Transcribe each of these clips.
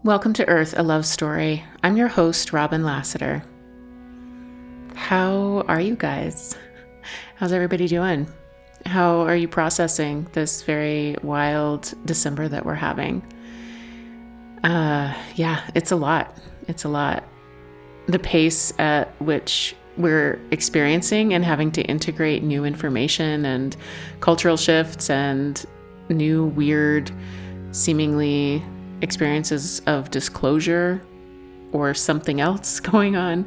Welcome to Earth, a Love Story. I'm your host, Robin Lassiter. How are you guys? How's everybody doing? How are you processing this very wild December that we're having? It's a lot. It's a lot. The pace at which we're experiencing and having to integrate new information and cultural shifts and new weird, seemingly experiences of disclosure or something else going on,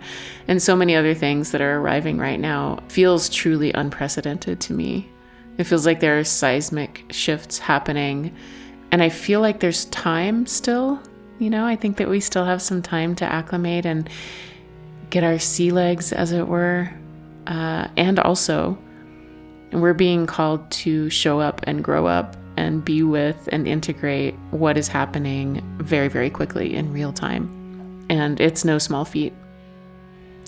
and so many other things that are arriving right now feels truly unprecedented to me. It feels like there are seismic shifts happening, and I feel like there's time still. I think that we still have some time to acclimate and get our sea legs, as it were. And also, we're being called to show up and grow up and be with and integrate what is happening very, very quickly in real time. And it's no small feat.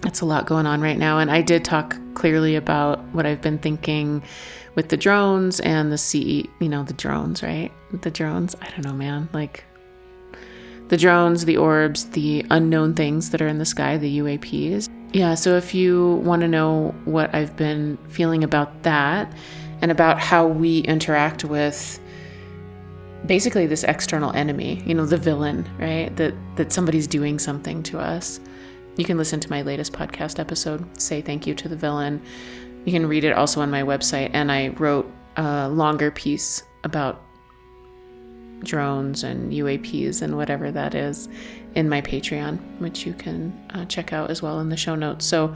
It's a lot going on right now. And I did talk clearly about what I've been thinking with the drones and the drones, right? The drones, I don't know, man. Like the drones, the orbs, the unknown things that are in the sky, the UAPs. Yeah, so if you want to know what I've been feeling about that and about how we interact with basically this external enemy, the villain, right? That somebody's doing something to us. You can listen to my latest podcast episode, Say Thank You to the Villain. You can read it also on my website. And I wrote a longer piece about drones and UAPs and whatever that is in my Patreon, which you can check out as well in the show notes. So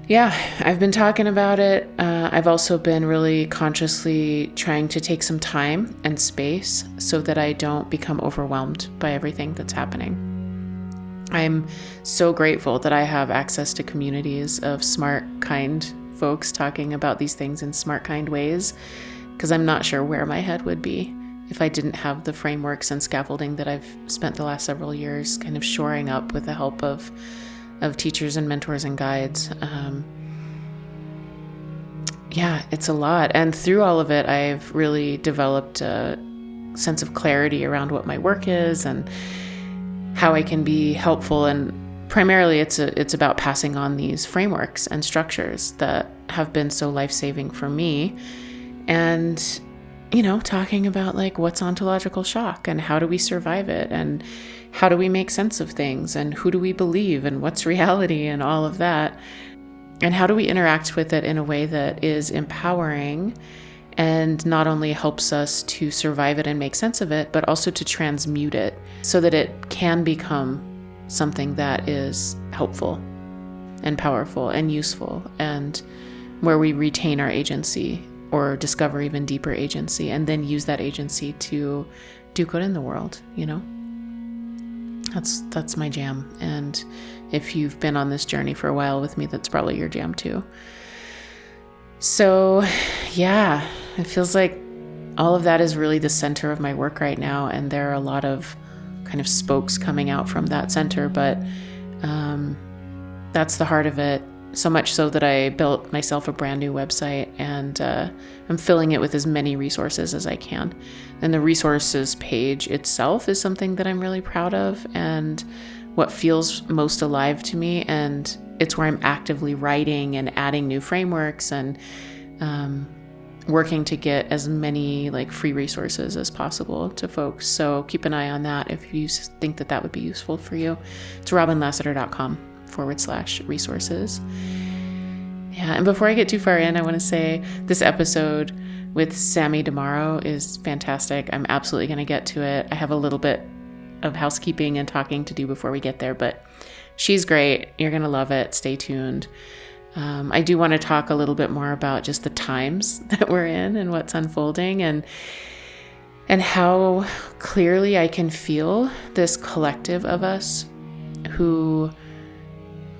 yeah, I've been talking about it. I've also been really consciously trying to take some time and space so that I don't become overwhelmed by everything that's happening. I'm so grateful that I have access to communities of smart, kind folks talking about these things in smart, kind ways, because I'm not sure where my head would be if I didn't have the frameworks and scaffolding that I've spent the last several years kind of shoring up with the help of teachers and mentors and guides. It's a lot. And through all of it, I've really developed a sense of clarity around what my work is and how I can be helpful. And primarily it's about passing on these frameworks and structures that have been so life-saving for me. And talking about like what's ontological shock and how do we survive it and how do we make sense of things and who do we believe and what's reality and all of that. And how do we interact with it in a way that is empowering and not only helps us to survive it and make sense of it, but also to transmute it so that it can become something that is helpful and powerful and useful and where we retain our agency or discover even deeper agency and then use that agency to do good in the world, That's my jam. And if you've been on this journey for a while with me, that's probably your jam too. So yeah, it feels like all of that is really the center of my work right now. And there are a lot of kind of spokes coming out from that center, but that's the heart of it. So much so that I built myself a brand new website and I'm filling it with as many resources as I can. And the resources page itself is something that I'm really proud of and what feels most alive to me. And it's where I'm actively writing and adding new frameworks and working to get as many like free resources as possible to folks. So keep an eye on that if you think that would be useful for you. It's robinlassiter.com/resources. Yeah, and before I get too far in, I want to say this episode with Sami DiMouro is fantastic. I'm absolutely going to get to it. I have a little bit of housekeeping and talking to do before we get there, but she's great. You're going to love it. Stay tuned. I do want to talk a little bit more about just the times that we're in and what's unfolding and how clearly I can feel this collective of us who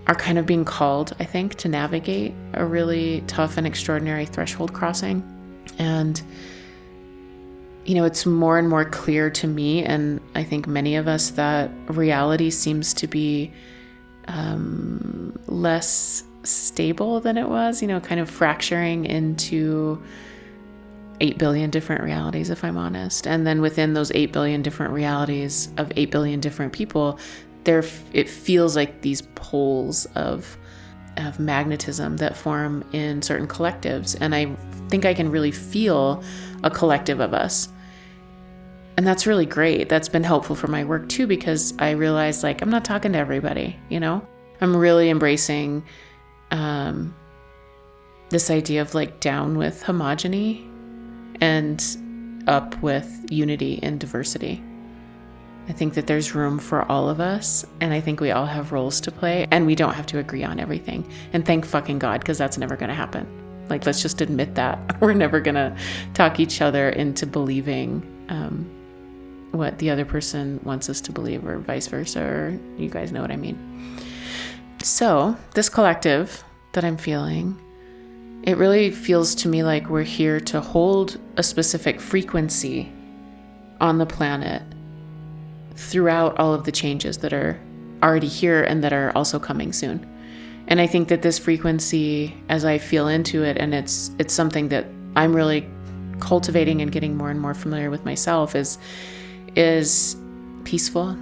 are kind of being called, I think, to navigate a really tough and extraordinary threshold crossing. And, it's more and more clear to me, and I think many of us, that reality seems to be less stable than it was, kind of fracturing into 8 billion different realities, if I'm honest. And then within those 8 billion different realities of 8 billion different people, it feels like these poles of magnetism that form in certain collectives. And I think I can really feel a collective of us. And that's really great. That's been helpful for my work too, because I realized like, I'm not talking to everybody, I'm really embracing this idea of like down with homogeny and up with unity and diversity. I think that there's room for all of us, and I think we all have roles to play, and we don't have to agree on everything. And thank fucking God, because that's never going to happen. Like, let's just admit that. We're never going to talk each other into believing what the other person wants us to believe, or vice versa, or you guys know what I mean. So this collective that I'm feeling, it really feels to me like we're here to hold a specific frequency on the planet throughout all of the changes that are already here and that are also coming soon. And I think that this frequency, as I feel into it, and it's something that I'm really cultivating and getting more and more familiar with myself, is peaceful,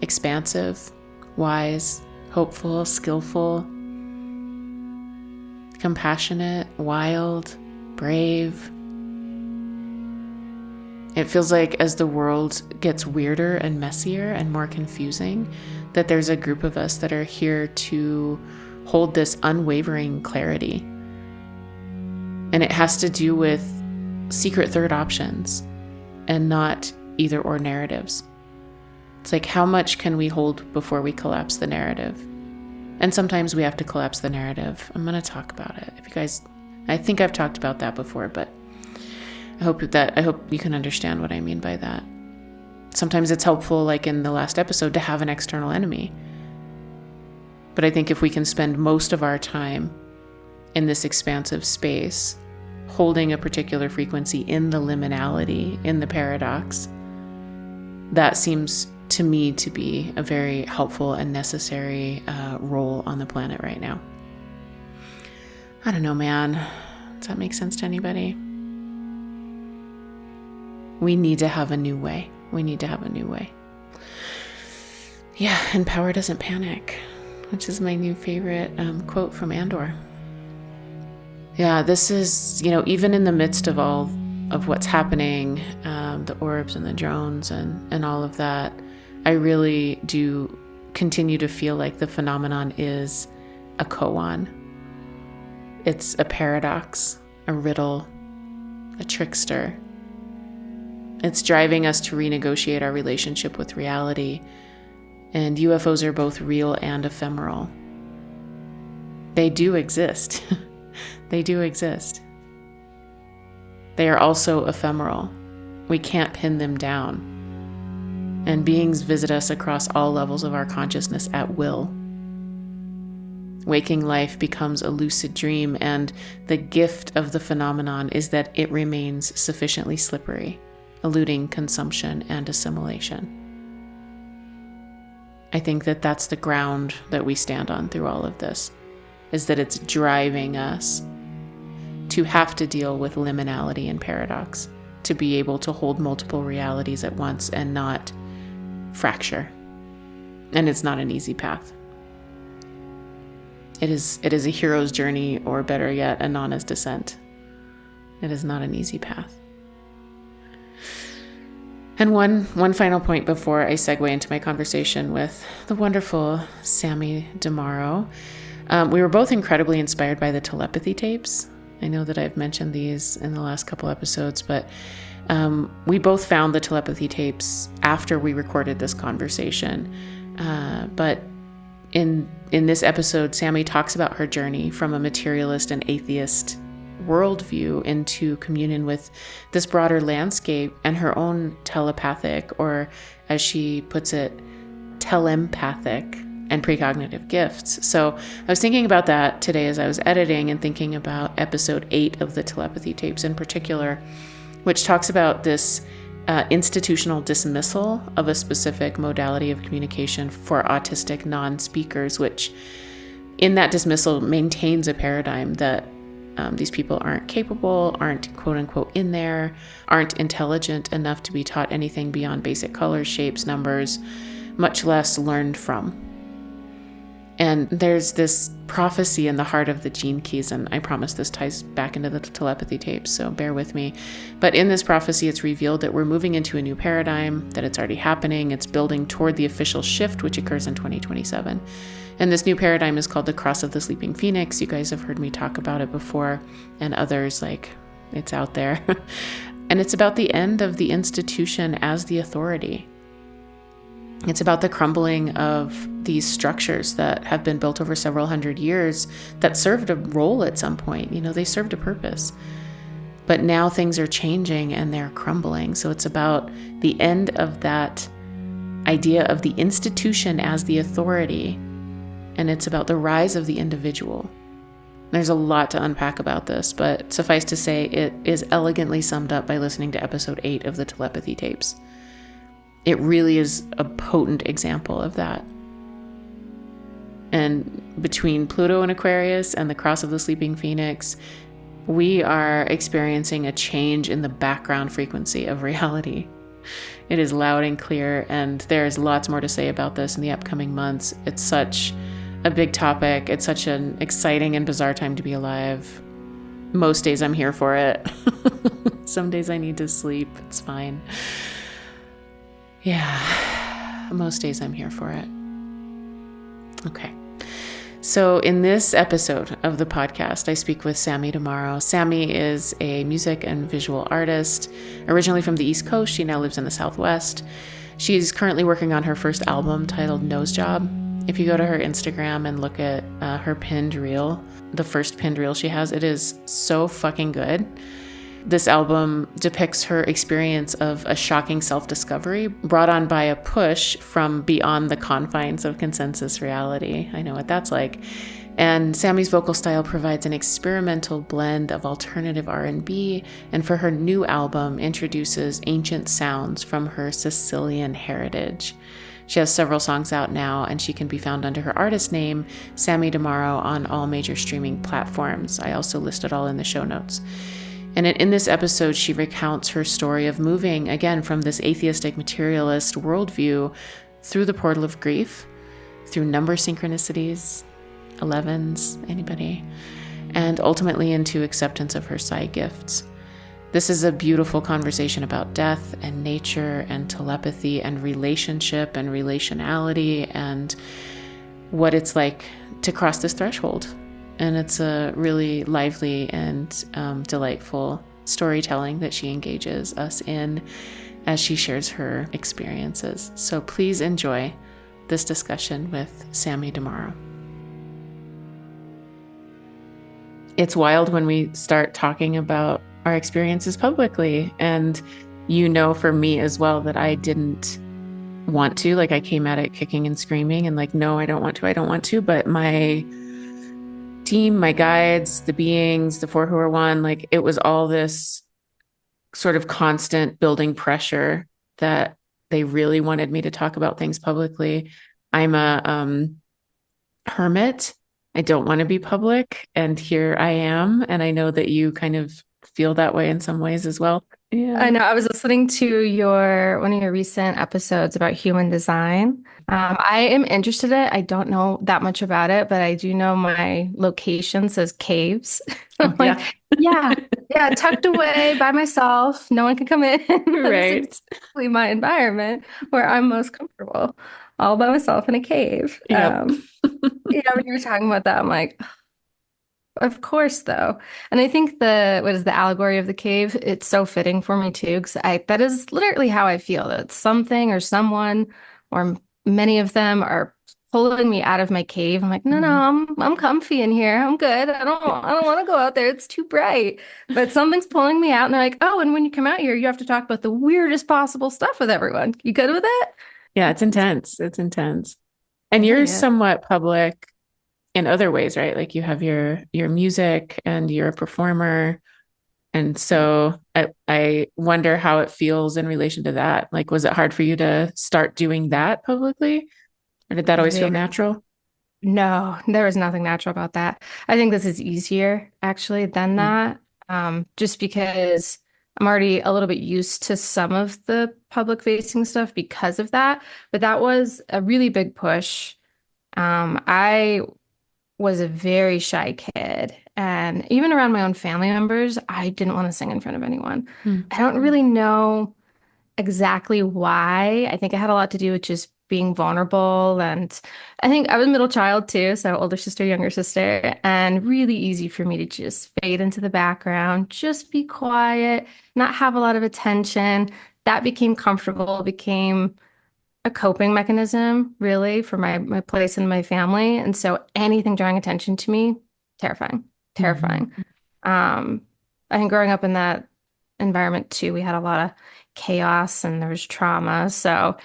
expansive, wise, hopeful, skillful, compassionate, wild, brave. It feels like as the world gets weirder and messier and more confusing, that there's a group of us that are here to hold this unwavering clarity. And it has to do with secret third options and not either or narratives. It's like, how much can we hold before we collapse the narrative? And sometimes we have to collapse the narrative. I'm going to talk about it. If you guys, I think I've talked about that before, but I hope you can understand what I mean by that. Sometimes it's helpful, like in the last episode, to have an external enemy. But I think if we can spend most of our time in this expansive space, holding a particular frequency in the liminality, in the paradox, that seems to me to be a very helpful and necessary role on the planet right now. I don't know, man. Does that make sense to anybody? We need to have a new way. Yeah, and power doesn't panic, which is my new favorite quote from Andor. Yeah, this is, even in the midst of all of what's happening, the orbs and the drones and all of that, I really do continue to feel like the phenomenon is a koan. It's a paradox, a riddle, a trickster. It's driving us to renegotiate our relationship with reality. And UFOs are both real and ephemeral. They do exist. They do exist. They are also ephemeral. We can't pin them down. And beings visit us across all levels of our consciousness at will. Waking life becomes a lucid dream, and the gift of the phenomenon is that it remains sufficiently slippery, eluding consumption and assimilation. I think that that's the ground that we stand on through all of this, is that it's driving us to have to deal with liminality and paradox, to be able to hold multiple realities at once and not fracture. And it's not an easy path. It is a hero's journey, or better yet, a Nana's descent. It is not an easy path. And one final point before I segue into my conversation with the wonderful Sami DiMouro. We were both incredibly inspired by the Telepathy tapes. I know that I've mentioned these in the last couple episodes, but we both found the Telepathy tapes after we recorded this conversation. But in this episode, Sami talks about her journey from a materialist and atheist worldview into communion with this broader landscape and her own telepathic, or as she puts it, telempathic and precognitive gifts. So I was thinking about that today as I was editing, and thinking about episode 8 of the Telepathy tapes in particular, which talks about this institutional dismissal of a specific modality of communication for autistic non-speakers, which in that dismissal maintains a paradigm that these people aren't capable, aren't quote unquote in there, aren't intelligent enough to be taught anything beyond basic colors, shapes, numbers, much less learned from. And there's this prophecy in the heart of the gene keys, and I promise this ties back into the telepathy tapes, so bear with me. But in this prophecy, it's revealed that we're moving into a new paradigm, that it's already happening, it's building toward the official shift, which occurs in 2027. And this new paradigm is called the Cross of the Sleeping Phoenix. You guys have heard me talk about it before, and others, like, it's out there. And it's about the end of the institution as the authority. It's about the crumbling of these structures that have been built over several hundred years that served a role at some point. You know, they served a purpose. But now things are changing and they're crumbling. So it's about the end of that idea of the institution as the authority. And it's about the rise of the individual. There's a lot to unpack about this, but suffice to say, it is elegantly summed up by listening to episode 8 of the Telepathy tapes. It really is a potent example of that. And between Pluto and Aquarius and the Cross of the Sleeping Phoenix, we are experiencing a change in the background frequency of reality. It is loud and clear, and there's lots more to say about this in the upcoming months. It's such a big topic. It's such an exciting and bizarre time to be alive. Most days I'm here for it. Some days I need to sleep. It's fine. Yeah, most days I'm here for it. Okay. So in this episode of the podcast, I speak with Sami DiMouro. Sami is a music and visual artist, originally from the East Coast. She now lives in the Southwest. She's currently working on her first album titled Nose Job. If you go to her Instagram and look at her pinned reel, the first pinned reel she has, it is so fucking good. This album depicts her experience of a shocking self-discovery brought on by a push from beyond the confines of consensus reality. I know what that's like. And Sami's vocal style provides an experimental blend of alternative R&B, and for her new album, introduces ancient sounds from her Sicilian heritage. She has several songs out now, and she can be found under her artist name, Sami DiMouro, on all major streaming platforms. I also list it all in the show notes. And in this episode, she recounts her story of moving, again, from this atheistic materialist worldview through the portal of grief, through number synchronicities, 11s, anybody, and ultimately into acceptance of her psi gifts. This is a beautiful conversation about death and nature and telepathy and relationship and relationality and what it's like to cross this threshold. And it's a really lively and delightful storytelling that she engages us in as she shares her experiences. So please enjoy this discussion with Sami DiMouro. It's wild when we start talking about our experiences publicly. And you know, for me as well, that I didn't want to. Like, I came at it kicking and screaming and like, no, I don't want to. But my team, my guides, the beings, the four who are one, like, it was all this sort of constant building pressure that they really wanted me to talk about things publicly. I'm a hermit. I don't want to be public, and here I am. And I know that you kind of feel that way in some ways as well. Yeah. I know. I was listening to one of your recent episodes about human design. I am interested in it. I don't know that much about it, but I do know my location says caves. I'm like, yeah, tucked away by myself. No one can come in. Right. That's exactly my environment where I'm most comfortable, all by myself in a cave. Yep. Yeah, when you were talking about that, I'm like, of course, though. And I think what is the allegory of the cave? It's so fitting for me too, because that is literally how I feel, that something or someone or many of them are pulling me out of my cave. I'm like, no, I'm comfy in here. I'm good. I don't want to go out there. It's too bright. But something's pulling me out, and they're like, oh, and when you come out here, you have to talk about the weirdest possible stuff with everyone. You good with it? Yeah, it's intense. It's intense. And you're somewhat public in other ways, right? Like, you have your music and you're a performer. And so I wonder how it feels in relation to that. Like, was it hard for you to start doing that publicly? Or did that always feel natural? No, there was nothing natural about that. I think this is easier actually than Mm. that, just because I'm already a little bit used to some of the public facing stuff because of that. But that was a really big push. I was a very shy kid, and even around my own family members, I didn't want to sing in front of anyone. Mm. I don't really know exactly why. I think it had a lot to do with just being vulnerable. And I think I was middle child too, so older sister, younger sister, and really easy for me to just fade into the background, just be quiet, not have a lot of attention. That became comfortable, became a coping mechanism, really, for my place in my family. And so anything drawing attention to me, terrifying, Mhm. terrifying. Um, I think growing up in that environment too, we had a lot of chaos and there was trauma. So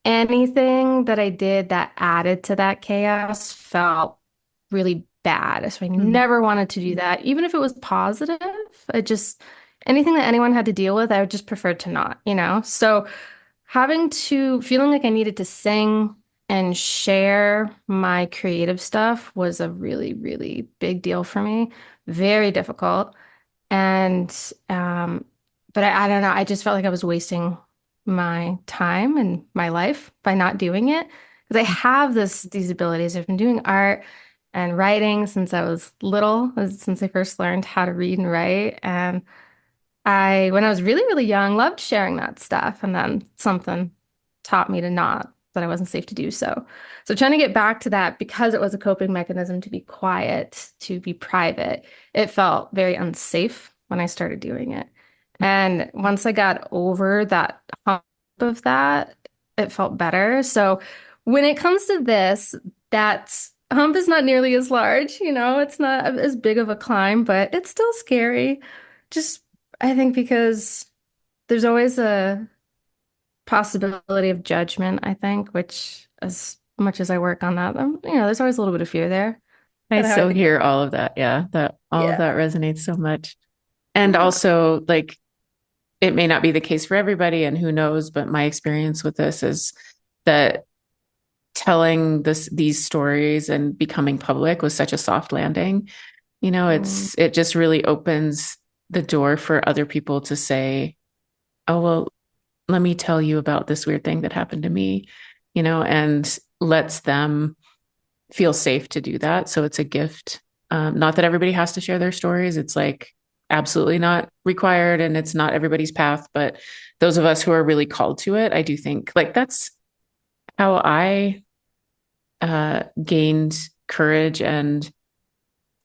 anything that I did that added to that chaos felt really bad. So I Mm. never wanted to do that, even if it was positive. I just, anything that anyone had to deal with, I would just prefer to not, you know? So feeling like I needed to sing and share my creative stuff was a really, really big deal for me. Very difficult. And, but I don't know. I just felt like I was wasting my time and my life by not doing it because I have these abilities. I've been doing art and writing since I was little, since I first learned how to read and write. And when I was really, really young, loved sharing that stuff. And then something taught me to not, that I wasn't safe to do so. So trying to get back to that because it was a coping mechanism to be quiet, to be private, it felt very unsafe when I started doing it. And once I got over that hump of that, it felt better. So when it comes to this, that hump is not nearly as large, it's not as big of a climb, but it's still scary. Just I think because there's always a possibility of judgment, I think, which as much as I work on that, there's always a little bit of fear there. I Kind of how I so think. hear all of that. Yeah, that all of that Yeah. resonates so much. And Yeah. also, like, it may not be the case for everybody, and who knows, but my experience with this is that telling these stories and becoming public was such a soft landing. Mm, It just really opens the door for other people to say, "Oh, well, let me tell you about this weird thing that happened to me," and lets them feel safe to do that. So it's a gift. Not that everybody has to share their stories. It's like absolutely not required and it's not everybody's path. But those of us who are really called to it, I do think like that's how I gained courage and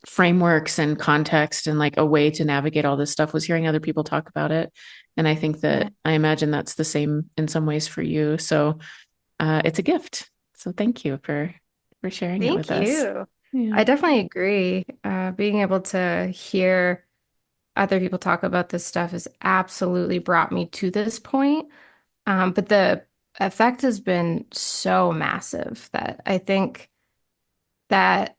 frameworks and context and like a way to navigate all this stuff was hearing other people talk about it. And I think yeah. that I imagine that's the same in some ways for you. So it's a gift. So thank you for sharing it with Thank us. you. Yeah. I definitely agree. Being able to hear other people talk about this stuff has absolutely brought me to this point. But the effect has been so massive that I think that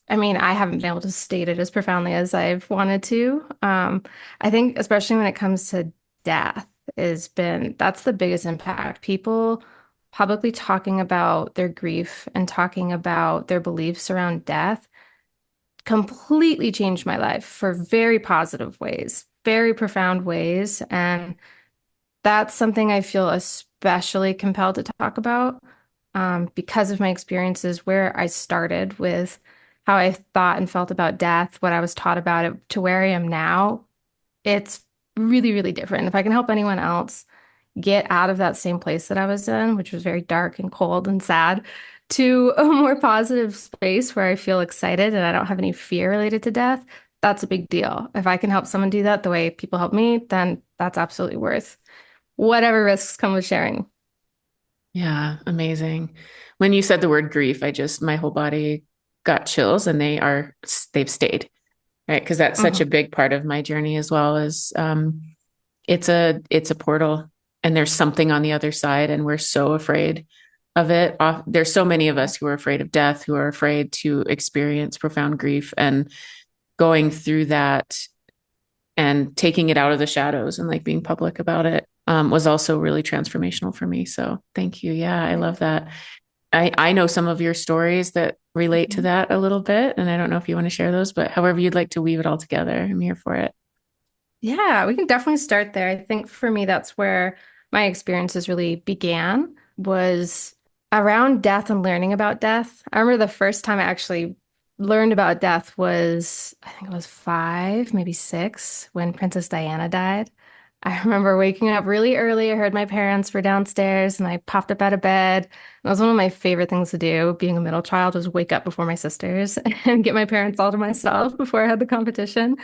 I mean, I haven't been able to state it as profoundly as I've wanted to. I think especially when it comes to death that's the biggest impact. People publicly talking about their grief and talking about their beliefs around death completely changed my life for very positive ways, very profound ways. And that's something I feel especially compelled to talk about because of my experiences where I started with how I thought and felt about death, what I was taught about it, to where I am now. It's really, really different. If I can help anyone else get out of that same place that I was in, which was very dark and cold and sad, to a more positive space where I feel excited and I don't have any fear related to death, that's a big deal. If I can help someone do that the way people help me, then that's absolutely worth whatever risks come with sharing. Yeah, amazing. When you said the word grief, my whole body got chills and they've stayed, right? Because that's such a Mhm. big part of my journey as well as it's a portal and there's something on the other side and we're so afraid of it. There's so many of us who are afraid of death, who are afraid to experience profound grief and going through that and taking it out of the shadows and like being public about it was also really transformational for me. So thank you. Yeah, I love that. I know some of your stories that relate to Mhm. that a little bit, and I don't know if you want to share those, but however you'd like to weave it all together, I'm here for it. Yeah, we can definitely start there. I think for me, that's where my experiences really began, was around death and learning about death. I remember the first time I actually learned about death was, I think it was 5, maybe 6, when Princess Diana died. I remember waking up really early. I heard my parents were downstairs and I popped up out of bed. That was one of my favorite things to do, being a middle child, was wake up before my sisters and get my parents all to myself before I had the competition.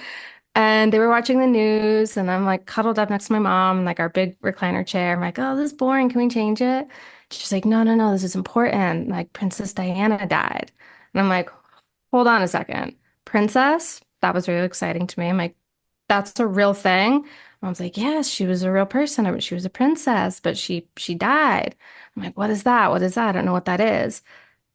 And they were watching the news, and I'm like cuddled up next to my mom in like our big recliner chair. I'm like, oh, this is boring. Can we change it? She's like, no, no, no, this is important. Like, Princess Diana died. And I'm like, hold on a second. Princess? That was really exciting to me. I'm like, that's a real thing. Mom's like, yes, she was a real person. She was a princess, but she died. I'm like, what is that? What is that? I don't know what that is.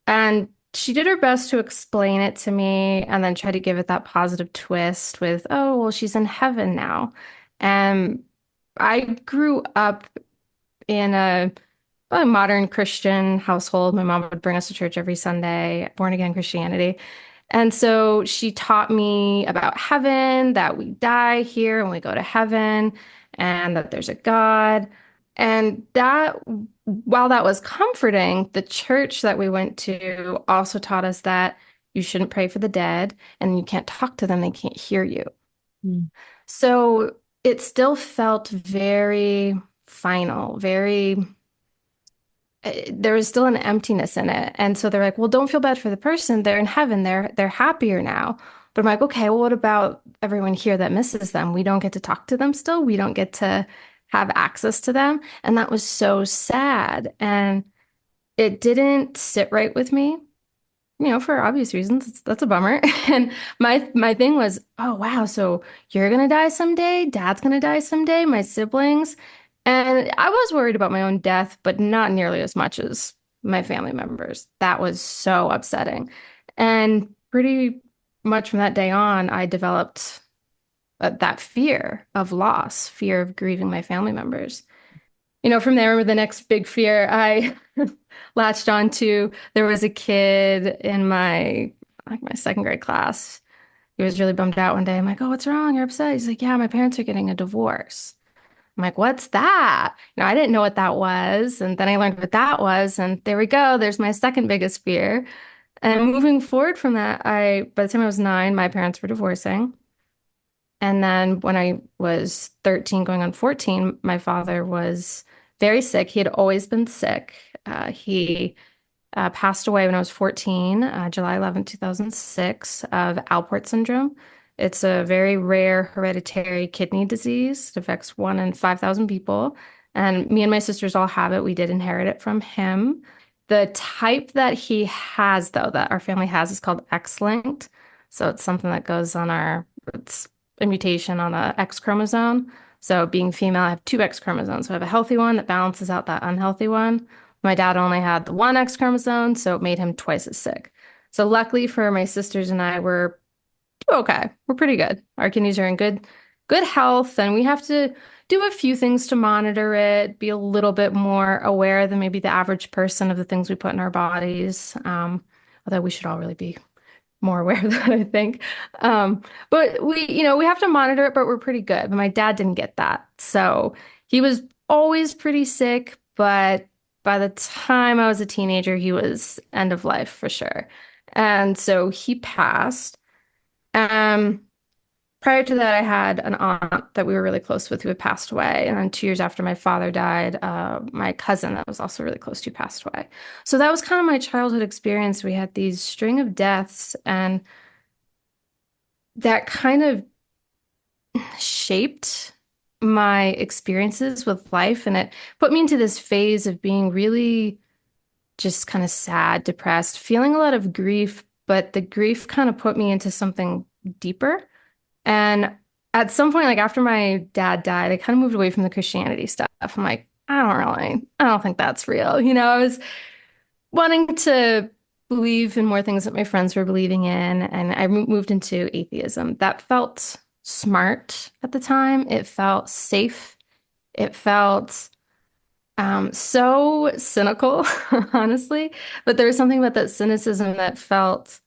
And she did her best to explain it to me and then try to give it that positive twist with, oh, well, she's in heaven now. And I grew up in a modern Christian household. My mom would bring us to church every Sunday, born again Christianity. And so she taught me about heaven, that we die here and we go to heaven, and that there's a God. And that, while that was comforting, the church that we went to also taught us that you shouldn't pray for the dead and you can't talk to them, they can't hear you. Mm. So it still felt very final, very there was still an emptiness in it. And so they're like, well, don't feel bad for the person. They're in heaven. They're happier now. But I'm like, okay, well, what about everyone here that misses them? We don't get to talk to them still. We don't get to have access to them. And that was so sad. And it didn't sit right with me, for obvious reasons. That's a bummer. And my thing was, oh wow, so you're gonna die someday, Dad's gonna die someday, my siblings. And I was worried about my own death, but not nearly as much as my family members. That was so upsetting. And pretty much from that day on, I developed that fear of loss, fear of grieving my family members. From there, the next big fear I latched on to, there was a kid in my second grade class. He was really bummed out one day. I'm like, oh, what's wrong? You're upset. He's like, yeah, my parents are getting a divorce. I'm like, what's that? I didn't know what that was. And then I learned what that was. And there we go. There's my second biggest fear. And moving forward from that, by the time I was 9, my parents were divorcing. And then when I was 13, going on 14, my father was very sick. He had always been sick. He passed away when I was 14, July 11th, 2006, of Alport syndrome. It's a very rare hereditary kidney disease. It affects 1 in 5,000 people. And me and my sisters all have it. We did inherit it from him. The type that he has, though, that our family has, is called X-linked. So it's something that goes on it's a mutation on the X chromosome. So being female, I have 2 X chromosomes. So I have a healthy one that balances out that unhealthy one. My dad only had the 1 X chromosome, so it made him twice as sick. So luckily for my sisters and I, we're okay. We're pretty good. Our kidneys are in good health, and we have to do a few things to monitor it, be a little bit more aware than maybe the average person of the things we put in our bodies. Although we should all really be more aware of that, I think. But we have to monitor it, but we're pretty good. But my dad didn't get that. So he was always pretty sick, but by the time I was a teenager, he was end of life for sure. And so he passed. Um, Prior to that, I had an aunt that we were really close with who had passed away. And then 2 years after my father died, my cousin that was also really close to passed away. So that was kind of my childhood experience. We had these string of deaths, and that kind of shaped my experiences with life. And it put me into this phase of being really just kind of sad, depressed, feeling a lot of grief, but the grief kind of put me into something deeper. And at some point, like after my dad died, I kind of moved away from the Christianity stuff. I'm like, I don't think that's real. I was wanting to believe in more things that my friends were believing in, and I moved into atheism. That felt smart at the time. It felt safe. It felt So cynical, honestly. But there was something about that cynicism that felt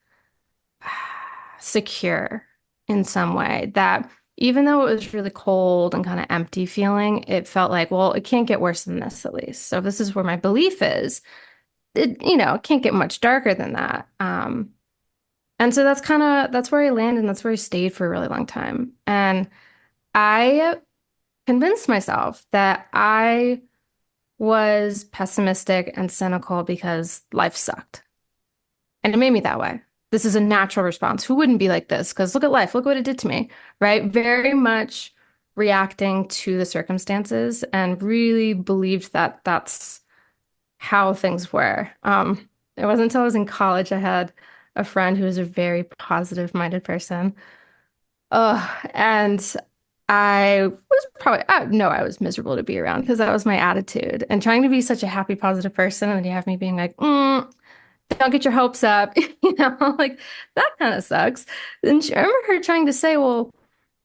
secure in some way that even though it was really cold and kind of empty feeling, it felt like, well, it can't get worse than this at least. So if this is where my belief is, it can't get much darker than that. And so that's where I landed and that's where I stayed for a really long time. And I convinced myself that I was pessimistic and cynical because life sucked. And it made me that way. This is a natural response. Who wouldn't be like this? Because look at life, look what it did to me, right? Very much reacting to the circumstances and really believed that that's how things were. It wasn't until I was in college I had a friend who was a very positive-minded person. And I was probably, no, I was miserable to be around because that was my attitude. And trying to be such a happy, positive person, and then you have me being like, don't get your hopes up, like that kind of sucks. And I remember her trying to say, well,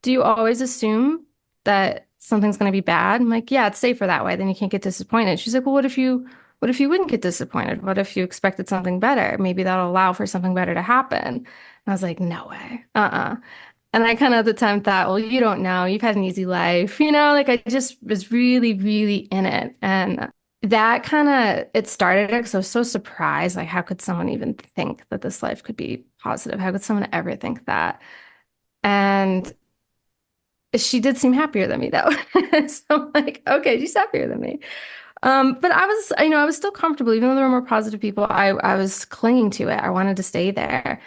do you always assume that something's going to be bad? I'm like, yeah, it's safer that way. Then you can't get disappointed. She's like, well, what if you wouldn't get disappointed? What if you expected something better? Maybe that'll allow for something better to happen. And I was like, no way. And I kind of at the time thought, well, you don't know. You've had an easy life. Like I just was really, really in it. And that kind of it started it because I was so surprised. Like, how could someone even think that this life could be positive? How could someone ever think that? And she did seem happier than me though. So I'm like, okay, she's happier than me. But I was still comfortable, even though there were more positive people. I was clinging to it. I wanted to stay there.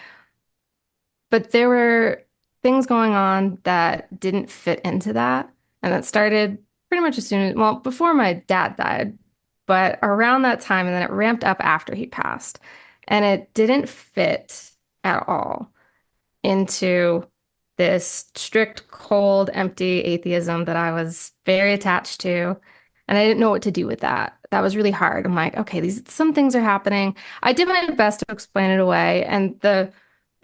But there were things going on that didn't fit into that. And that started pretty much as soon as, well, before my dad died, but around that time. And then it ramped up after he passed. And it didn't fit at all into this strict, cold, empty atheism that I was very attached to. And I didn't know what to do with that. That was really hard. I'm like, okay, some things are happening. I did my best to explain it away. And the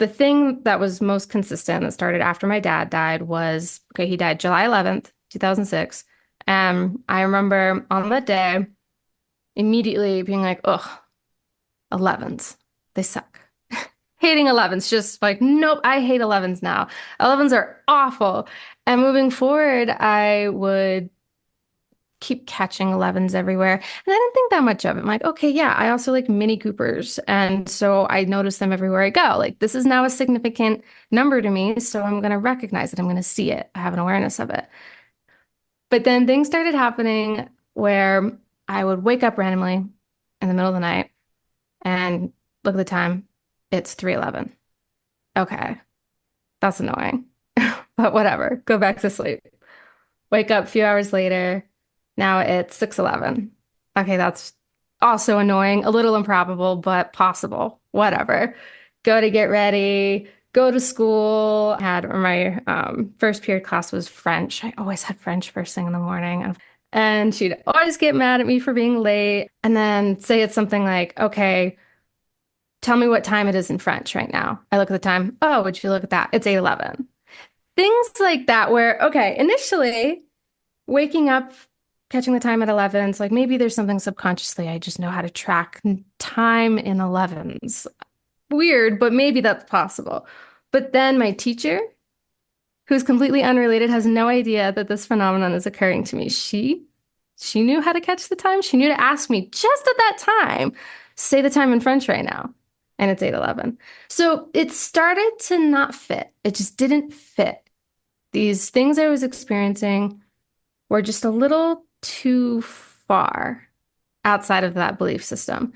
thing that was most consistent that started after my dad died was, okay, he died July 11th, 2006. And I remember on that day immediately being like, ugh, 11s, they suck. Hating 11s, just like, nope, I hate 11s now. 11s are awful. And moving forward, I would keep catching 11s everywhere. And I didn't think that much of it. I'm like, okay, yeah, I also like Mini Coopers. And so I notice them everywhere I go. Like, this is now a significant number to me. So I'm going to recognize it. I'm going to see it. I have an awareness of it. But then things started happening where I would wake up randomly in the middle of the night and look at the time. It's 3:11. Okay, that's annoying. But whatever, go back to sleep. Wake up a few hours later. Now it's 6:11. Okay, that's also annoying, a little improbable, but possible. Whatever. Go to get ready, go to school. I had my first period class was French. I always had French first thing in the morning. And she'd always get mad at me for being late. And then say it's something like, okay, tell me what time it is in French right now. I look at the time. Oh, would you look at that? It's 8:11. Things like that where, okay, initially waking up, catching the time at 11, it's like maybe there's something subconsciously. I just know how to track time in 11s. Weird, but maybe that's possible. But then my teacher, who's completely unrelated, has no idea that this phenomenon is occurring to me. She knew how to catch the time. She knew to ask me just at that time, say the time in French right now. And it's 8:11. So it started to not fit. It just didn't fit. These things I was experiencing were just a little too far outside of that belief system.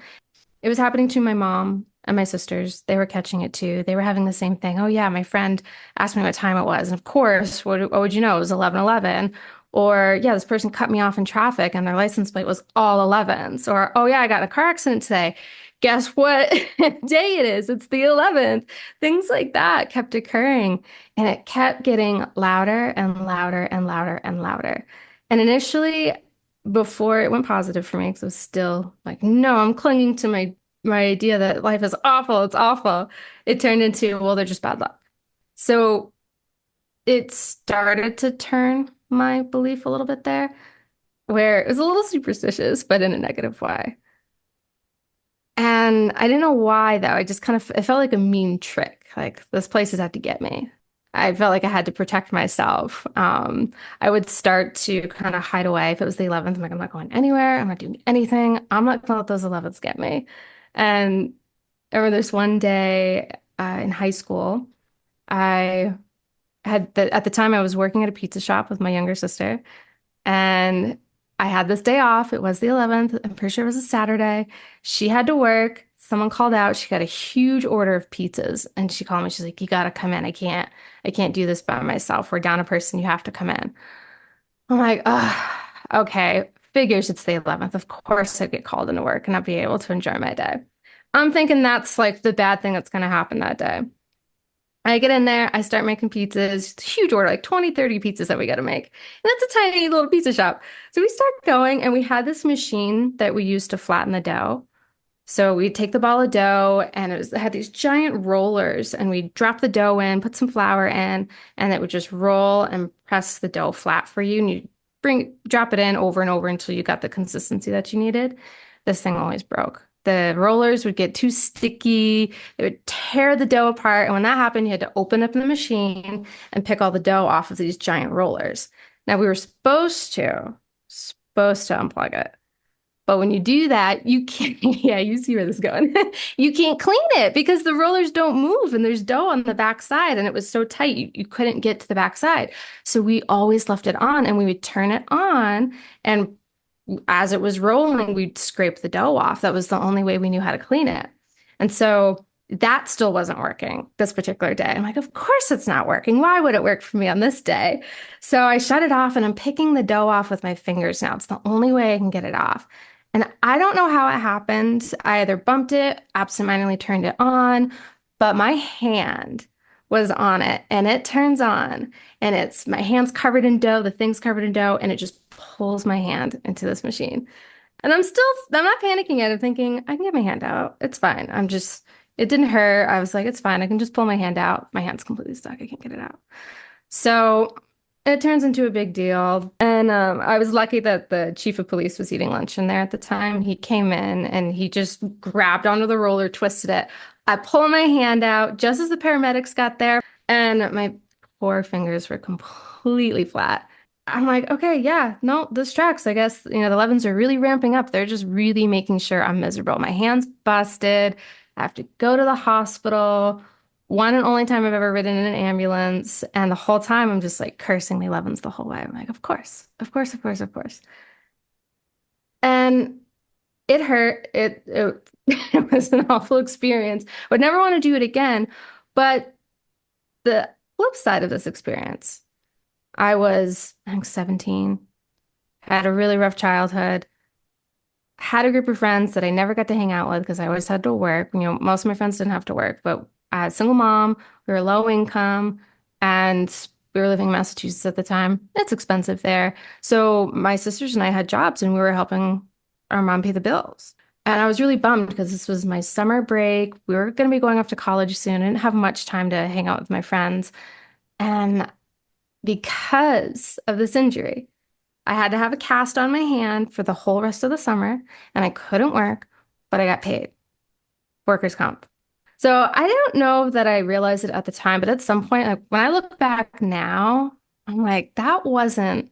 It was happening to my mom and my sisters. They were catching it too. They were having the same thing. Oh yeah, my friend asked me what time it was. And of course, what would you know? It was 11:11. Or yeah, this person cut me off in traffic and their license plate was all 11s. Or oh yeah, I got in a car accident today. Guess what day it is? It's the 11th. Things like that kept occurring and it kept getting louder and louder and louder and louder. And initially, before it went positive for me, because I was still like, no, I'm clinging to my idea that life is awful, it's awful. It turned into, well, they're just bad luck. So it started to turn my belief a little bit there. where it was a little superstitious, but in a negative way. And I didn't know why though. I just kind of it felt like a mean trick. Like this place is out to get me. I felt like I had to protect myself. I would start to kind of hide away if it was the 11th. I'm like, I'm not going anywhere. I'm not doing anything. I'm not gonna let those 11ths get me. And I remember this one day in high school, I at the time I was working at a pizza shop with my younger sister. And I had this day off. It was the 11th. I'm pretty sure it was a Saturday. She had to work. Someone called out. She got a huge order of pizzas. And she called me. She's like, you gotta come in. I can't do this by myself. We're down a person. You have to come in. I'm like, okay. Figures it's the 11th. Of course I'd get called into work and I'd be able to enjoy my day. I'm thinking that's like the bad thing that's gonna happen that day. I get in there, I start making pizzas, huge order, like 20, 30 pizzas that we got to make. And that's a tiny little pizza shop. So we start going, and we had this machine that we used to flatten the dough. So we take the ball of dough, and it had these giant rollers, and we drop the dough in, put some flour in, and it would just roll and press the dough flat for you. And you drop it in over and over until you got the consistency that you needed. This thing always broke. The rollers would get too sticky. It would tear the dough apart. And when that happened, you had to open up the machine and pick all the dough off of these giant rollers. Now we were supposed to unplug it. But when you do that, you can't, yeah, you see where this is going. You can't clean it because the rollers don't move and there's dough on the back side and it was so tight you couldn't get to the back side. So we always left it on and we would turn it on, and as it was rolling, we'd scrape the dough off. That was the only way we knew how to clean it. And so that still wasn't working this particular day. I'm like, of course it's not working. Why would it work for me on this day? So I shut it off and I'm picking the dough off with my fingers now. It's the only way I can get it off. And I don't know how it happened. I either bumped it, absentmindedly turned it on, but my hand was on it and it turns on and it's my hand's covered in dough, the thing's covered in dough, and it just pulls my hand into this machine. And I'm not panicking yet. I'm thinking, I can get my hand out. It's fine. It didn't hurt. I was like, it's fine. I can just pull my hand out. My hand's completely stuck. I can't get it out. So it turns into a big deal. And I was lucky that the chief of police was eating lunch in there at the time. He came in and he just grabbed onto the roller, twisted it. I pull my hand out just as the paramedics got there, and my poor fingers were completely flat. I'm like, okay, yeah, no, this tracks. I guess, the 11s are really ramping up. They're just really making sure I'm miserable. My hand's busted. I have to go to the hospital. One and only time I've ever ridden in an ambulance. And the whole time I'm just like cursing the 11s the whole way. I'm like, of course, of course, of course, of course. And it hurt. It was an awful experience. Would never want to do it again. But the flip side of this experience, I think 17, had a really rough childhood, had a group of friends that I never got to hang out with because I always had to work. Most of my friends didn't have to work, but I had a single mom, we were low income, and we were living in Massachusetts at the time. It's expensive there. So my sisters and I had jobs and we were helping our mom pay the bills. And I was really bummed because this was my summer break. We were going to be going off to college soon. I didn't have much time to hang out with my friends. And because of this injury, I had to have a cast on my hand for the whole rest of the summer, and I couldn't work, but I got paid workers' comp. So I don't know that I realized it at the time, but at some point, like when I look back now, I'm like, that wasn't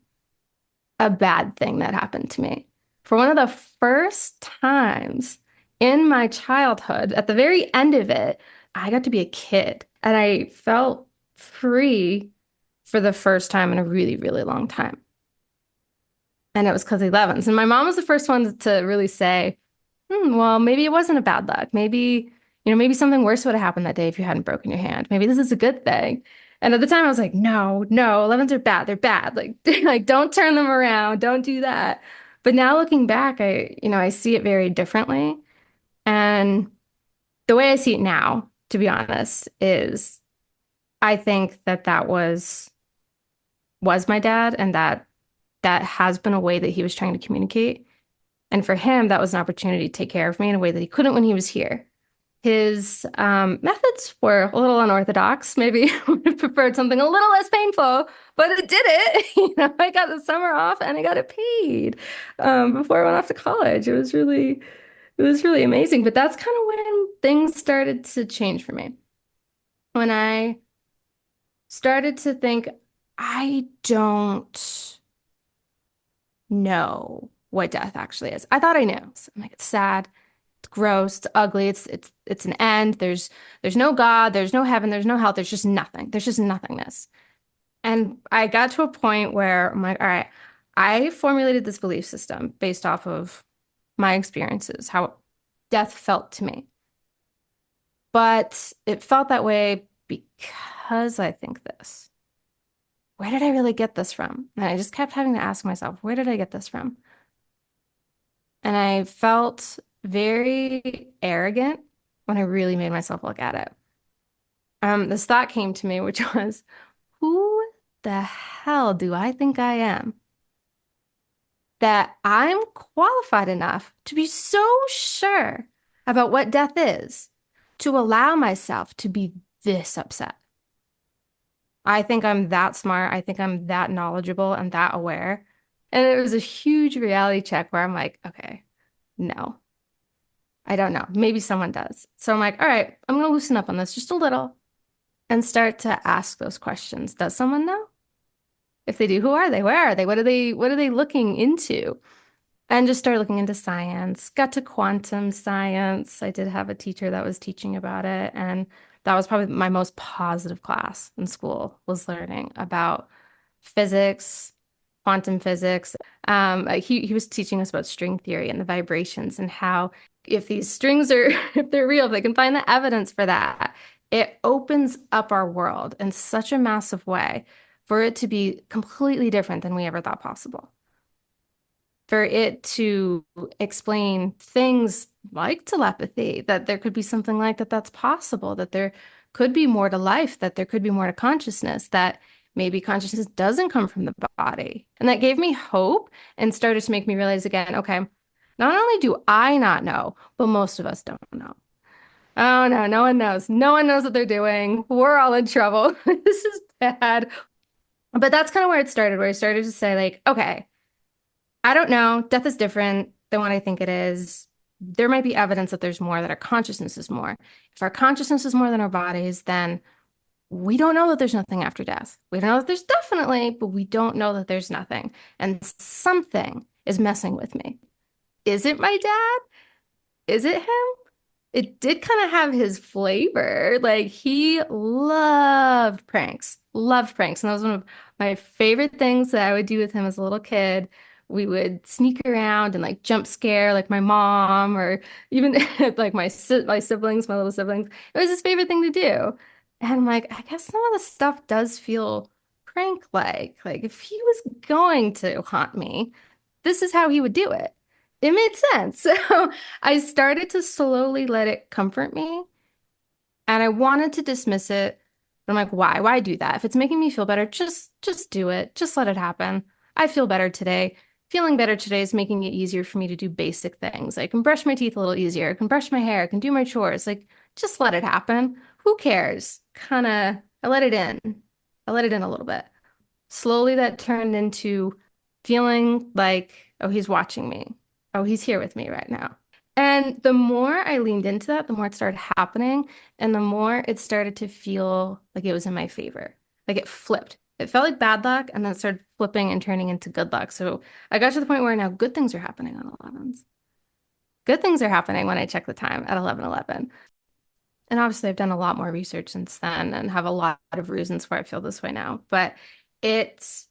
a bad thing that happened to me. For one of the first times in my childhood, at the very end of it, I got to be a kid, and I felt free for the first time in a really, really long time. And it was because of 11s. And my mom was the first one to really say, well, maybe it wasn't a bad luck. Maybe something worse would have happened that day if you hadn't broken your hand. Maybe this is a good thing. And at the time I was like, no, no, 11s are bad. They're bad. Like, like don't turn them around. Don't do that. But now looking back, I see it very differently. And the way I see it now, to be honest, is I think that was my dad, and that has been a way that he was trying to communicate. And for him, that was an opportunity to take care of me in a way that he couldn't when he was here. His methods were a little unorthodox. Maybe would have preferred something a little less painful, but it did it. I got the summer off and I got it paid before I went off to college. It was really amazing. But that's kind of when things started to change for me. When I started to think, I don't know what death actually is. I thought I knew. So I'm like, it's sad, it's gross, it's ugly, it's an end. There's no God, there's no heaven, there's no hell, there's just nothing. There's just nothingness. And I got to a point where I'm like, all right, I formulated this belief system based off of my experiences, how death felt to me. But it felt that way because I think this. Where did I really get this from? And I just kept having to ask myself, where did I get this from? And I felt very arrogant when I really made myself look at it. This thought came to me, which was, who the hell do I think I am? That I'm qualified enough to be so sure about what death is to allow myself to be this upset. I think I'm that smart. I think I'm that knowledgeable and that aware. And it was a huge reality check where I'm like, okay, no, I don't know. Maybe someone does. So I'm like, all right, I'm going to loosen up on this just a little and start to ask those questions. Does someone know? If they do, who are they? Where are they? What are they looking into? And just started looking into science, got to quantum science. I did have a teacher that was teaching about it, and that was probably my most positive class in school, was learning about physics, quantum physics. He was teaching us about string theory and the vibrations and how if these strings are, if they're real, if they can find the evidence for that, it opens up our world in such a massive way for it to be completely different than we ever thought possible. For it to explain things like telepathy, that there could be something like that that's possible, that there could be more to life, that there could be more to consciousness, that maybe consciousness doesn't come from the body. And that gave me hope and started to make me realize again, okay, not only do I not know, but most of us don't know. Oh no, no one knows. No one knows what they're doing. We're all in trouble. This is bad. But that's kind of where it started, where I started to say, like, okay, I don't know. Death is different than what I think it is. There might be evidence that there's more, that our consciousness is more. If our consciousness is more than our bodies, then we don't know that there's nothing after death. We don't know that there's definitely, but we don't know that there's nothing. And something is messing with me. Is it my dad? Is it him? It did kind of have his flavor. Like he loved pranks. And that was one of my favorite things that I would do with him as a little kid. We would sneak around and like jump scare like my mom or even like my siblings, my little siblings. It was his favorite thing to do. And I'm like, I guess some of the stuff does feel prank-like. Like if he was going to haunt me, this is how he would do it. It made sense. So I started to slowly let it comfort me. And I wanted to dismiss it. But I'm like, why? Why do that? If it's making me feel better, just do it. Just let it happen. I feel better today. Feeling better today is making it easier for me to do basic things. I can brush my teeth a little easier. I can brush my hair. I can do my chores. Like, just let it happen. Who cares? Kind of, I let it in. I let it in a little bit. Slowly that turned into feeling like, oh, he's watching me. Oh, he's here with me right now. And the more I leaned into that, the more it started happening, and the more it started to feel like it was in my favor. Like it flipped. It felt like bad luck, and then it started flipping and turning into good luck. So I got to the point where now good things are happening on 11s. Good things are happening when I check the time at 11:11. And obviously, I've done a lot more research since then and have a lot of reasons why I feel this way now. But it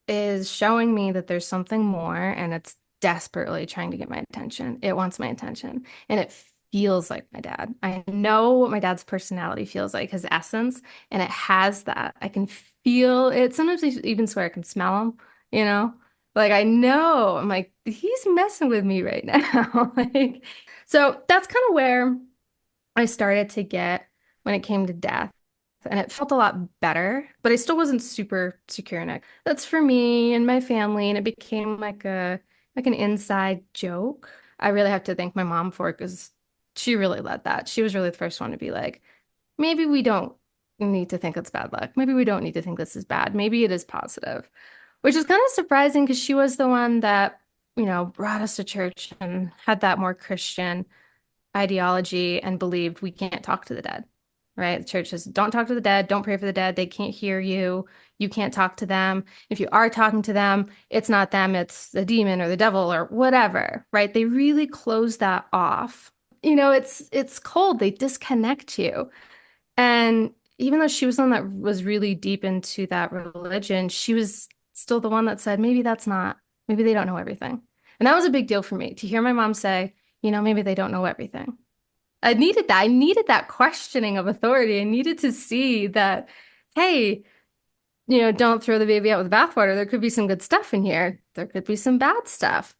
is showing me that there's something more, and it's desperately trying to get my attention. It wants my attention, and it feels like my dad. I know what my dad's personality feels like, his essence, and it has that. I can feel it. Sometimes I even swear I can smell him, you know? Like I know. I'm like, he's messing with me right now. Like, so that's kind of where I started to get when it came to death. And it felt a lot better, but I still wasn't super secure in it. That's for me and my family, and it became like an inside joke. I really have to thank my mom for it because She really led that. She was really the first one to be like, maybe we don't need to think it's bad luck. Maybe we don't need to think this is bad. Maybe it is positive, which is kind of surprising because she was the one that, brought us to church and had that more Christian ideology and believed we can't talk to the dead, right? The church says, don't talk to the dead, don't pray for the dead. They can't hear you. You can't talk to them. If you are talking to them, it's not them, it's the demon or the devil or whatever, right? They really close that off. It's cold. They disconnect you. And even though she was the one that was really deep into that religion, she was still the one that said, maybe they don't know everything. And that was a big deal for me to hear my mom say, maybe they don't know everything. I needed that. I needed that questioning of authority. I needed to see that, hey, don't throw the baby out with the bathwater. There could be some good stuff in here. There could be some bad stuff.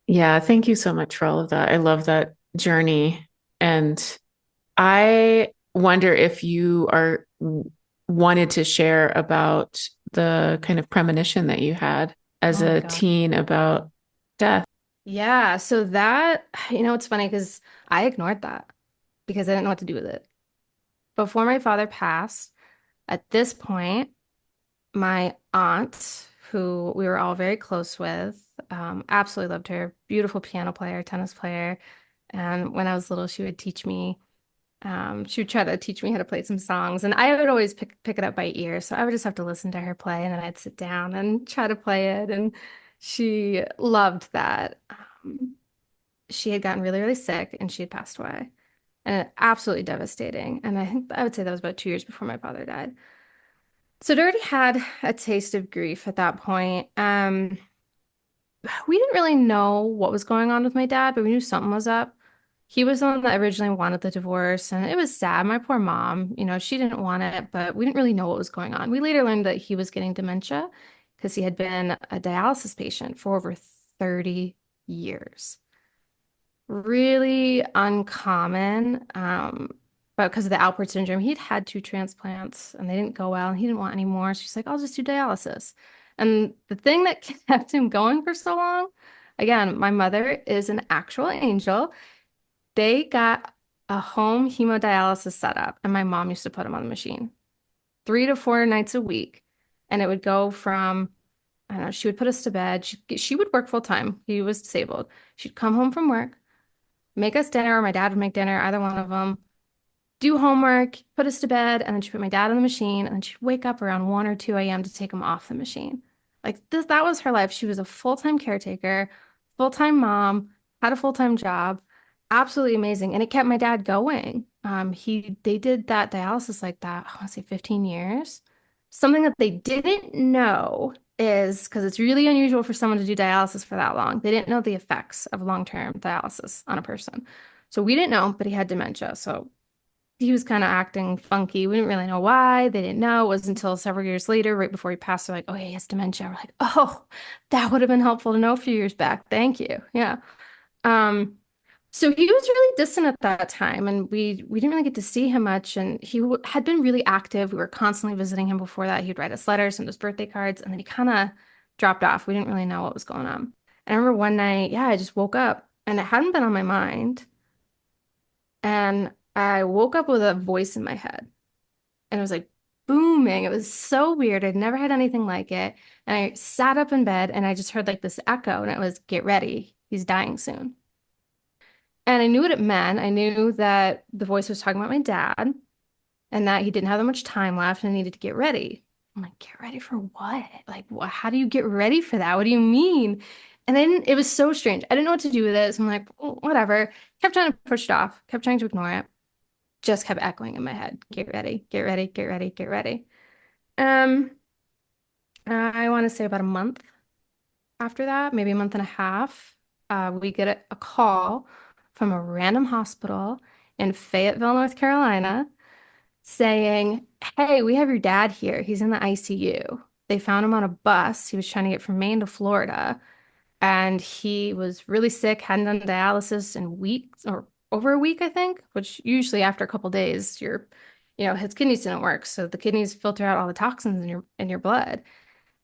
Yeah, thank you so much for all of that. I love that journey. And I wonder if you are wanted to share about the kind of premonition that you had as Oh my a God. teen about death. Yeah. So that, it's funny because I ignored that because I didn't know what to do with it. Before my father passed, at this point, my aunt, who we were all very close with, absolutely loved her, beautiful piano player, tennis player. And when I was little, she would try to teach me how to play some songs. And I would always pick it up by ear. So I would just have to listen to her play and then I'd sit down and try to play it. And she loved that. She had gotten really, really sick and she had passed away. And absolutely devastating. And I would say that was about 2 years before my father died. So I'd already had a taste of grief at that point. We didn't really know what was going on with my dad, but we knew something was up. He was the one that originally wanted the divorce, and it was sad. My poor mom, she didn't want it, but we didn't really know what was going on. We later learned that he was getting dementia because he had been a dialysis patient for over 30 years. Really uncommon, but because of the Alport syndrome, he'd had two transplants and they didn't go well, and he didn't want any more. So she's like, I'll just do dialysis. And the thing that kept him going for so long, again, my mother is an actual angel. They got a home hemodialysis setup, and my mom used to put him on the machine 3 to 4 nights a week. And it would go from, I don't know, she would put us to bed. She would work full time. He was disabled. She'd come home from work, make us dinner, or my dad would make dinner, either one of them, do homework, put us to bed, and then she'd put my dad on the machine, and then she'd wake up around 1 or 2 a.m. to take him off the machine. Like this, that was her life. She was a full-time caretaker, full-time mom, had a full-time job. Absolutely amazing. And it kept my dad going. They did that dialysis like that, I want to say 15 years. Something that they didn't know is because it's really unusual for someone to do dialysis for that long. They didn't know the effects of long-term dialysis on a person. So we didn't know, but he had dementia. So he was kind of acting funky. We didn't really know why. They didn't know. It wasn't until several years later, right before he passed, they're like, oh, yeah, he has dementia. We're like, oh, that would have been helpful to know a few years back. Thank you. Yeah. Um, so he was really distant at that time, and we didn't really get to see him much. And had been really active. We were constantly visiting him before that. He'd write us letters, send us birthday cards, and then he kind of dropped off. We didn't really know what was going on. And I remember one night, yeah, I just woke up, and it hadn't been on my mind. And I woke up with a voice in my head, and it was like booming. It was so weird. I'd never had anything like it. And I sat up in bed, and I just heard like this echo, and it was, "Get ready. He's dying soon." And I knew what it meant. I knew that the voice was talking about my dad and that he didn't have that much time left and needed to get ready. I'm like, get ready for what? Like, how do you get ready for that? What do you mean? And then it was so strange. I didn't know what to do with it. So I'm like, "Oh, whatever." Kept trying to push it off, kept trying to ignore it. Just kept echoing in my head. Get ready, get ready, get ready, get ready. Um, I want to say about a month after that, maybe a month and a half, we get a call from a random hospital in Fayetteville, North Carolina, saying, "Hey, we have your dad here. He's in the ICU." They found him on a bus. He was trying to get from Maine to Florida, and he was really sick, hadn't done dialysis in weeks or over a week, I think, which usually after a couple days, his kidneys didn't work. So the kidneys filter out all the toxins in your blood.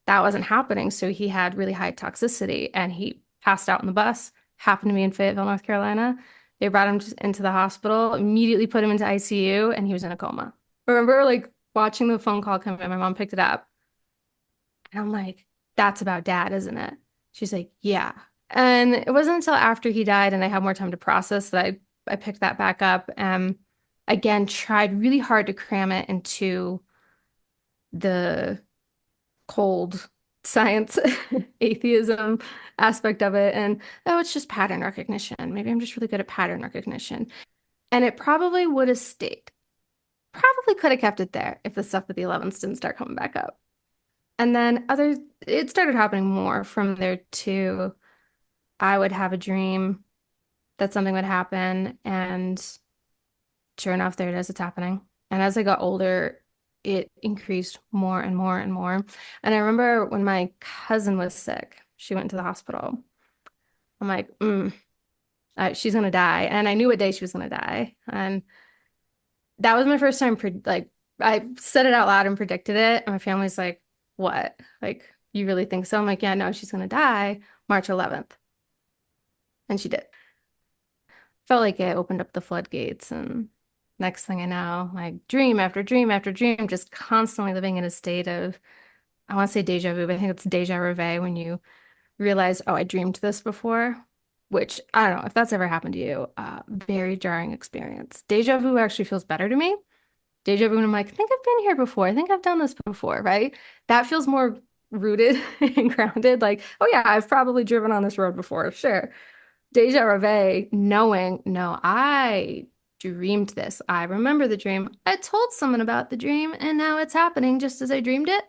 That wasn't happening. So he had really high toxicity and he passed out on the bus, happened to be in Fayetteville, North Carolina. They brought him into the hospital, immediately put him into ICU, and he was in a coma. I remember like watching the phone call come in. My mom picked it up, and I'm like, "That's about dad, isn't it?" She's like, "Yeah." And it wasn't until after he died and I had more time to process that I picked that back up. Again, tried really hard to cram it into the cold science atheism aspect of it. And oh, it's just pattern recognition. Maybe I'm just really good at pattern recognition. And it probably would have stayed. Probably could have kept it there if the stuff with the 11s didn't start coming back up. And then it started happening more from there too. I would have a dream that something would happen, and sure enough, there it is, it's happening. And as I got older, it increased more and more and more. And I remember when my cousin was sick, she went to the hospital. I'm like, she's gonna die. And I knew what day she was gonna die. And that was my first time, like, I said it out loud and predicted it. And my family's like, what? Like, you really think so? I'm like, yeah, no, she's gonna die March 11th. And she did. Felt like it opened up the floodgates. And next thing I know, like dream after dream after dream, just constantly living in a state of, I want to say deja vu, but I think it's deja reverie when you realize, oh, I dreamed this before, which I don't know if that's ever happened to you. Very jarring experience. Deja vu actually feels better to me. Deja vu, and I'm like, I think I've been here before. I think I've done this before, right? That feels more rooted and grounded. Like, oh yeah, I've probably driven on this road before. Sure. Deja reverie, knowing, no, I dreamed this. I remember the dream. I told someone about the dream, and now it's happening just as I dreamed it.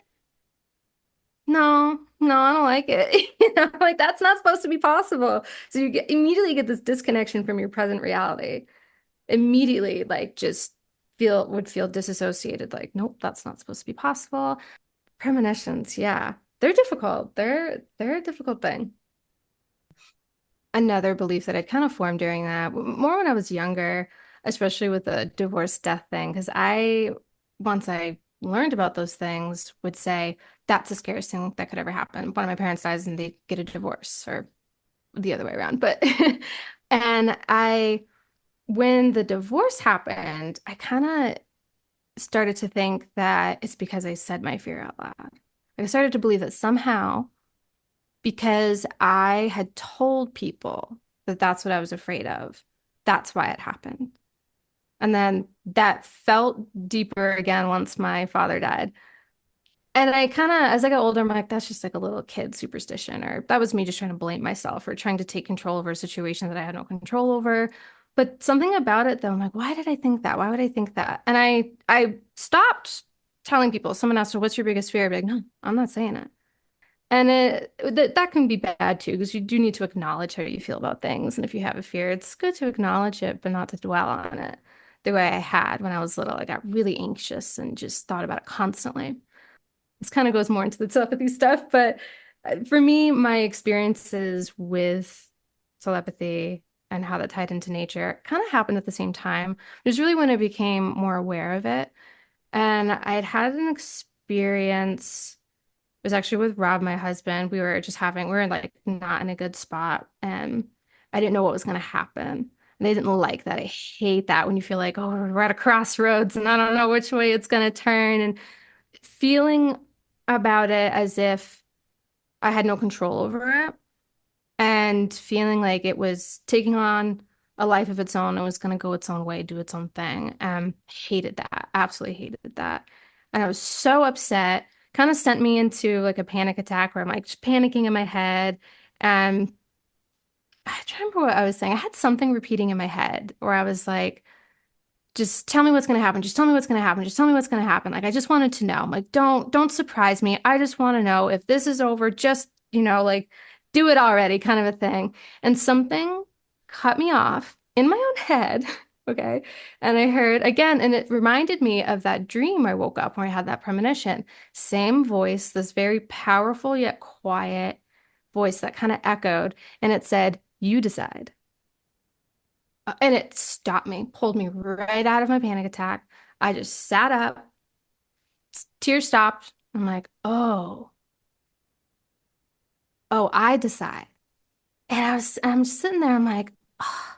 No, no, I don't like it. Like that's not supposed to be possible. So you immediately get this disconnection from your present reality. Immediately, like just would feel disassociated. Like, nope, that's not supposed to be possible. Premonitions, yeah, they're difficult. They're a difficult thing. Another belief that I'd kind of formed during that, more when I was younger, especially with the divorce death thing, because once I learned about those things, would say that's the scariest thing that could ever happen. One of my parents dies and they get a divorce, or the other way around. But, and when the divorce happened, I kind of started to think that it's because I said my fear out loud. I started to believe that somehow, because I had told people that that's what I was afraid of. That's why it happened. And then that felt deeper again once my father died. And I kind of, as I got older, I'm like, that's just like a little kid superstition, or that was me just trying to blame myself or trying to take control over a situation that I had no control over. But something about it, though, I'm like, why did I think that? Why would I think that? And I stopped telling people. Someone asked, "So what's your biggest fear?" I'd be like, no, I'm not saying it. And that can be bad too, because you do need to acknowledge how you feel about things. And if you have a fear, it's good to acknowledge it, but not to dwell on it. The way I had when I was little, I got really anxious and just thought about it constantly. This kind of goes more into the telepathy stuff, but for me, my experiences with telepathy and how that tied into nature kind of happened at the same time. It was really when I became more aware of it. And I had an experience. It was actually with Rob, my husband. We were like not in a good spot, and I didn't know what was going to happen. And they didn't like that. I hate that when you feel like, oh, we're at a crossroads and I don't know which way it's going to turn, and feeling about it as if I had no control over it, and feeling like it was taking on a life of its own. It was going to go its own way, do its own thing. Hated that. Absolutely hated that. And I was so upset. Kind of sent me into like a panic attack where I'm like just panicking in my head. And I try to remember what I was saying. I had something repeating in my head where I was like, just tell me what's going to happen. Just tell me what's going to happen. Just tell me what's going to happen. Like I just wanted to know. I'm like, don't surprise me. I just want to know if this is over, just, like do it already kind of a thing. And something cut me off in my own head. Okay. And I heard again, and it reminded me of that dream I woke up where I had that premonition. Same voice, this very powerful yet quiet voice that kind of echoed, and it said, "You decide." And it stopped me, pulled me right out of my panic attack. I just sat up, tears stopped. I'm like, oh, I decide. And I'm just sitting there, I'm like, oh,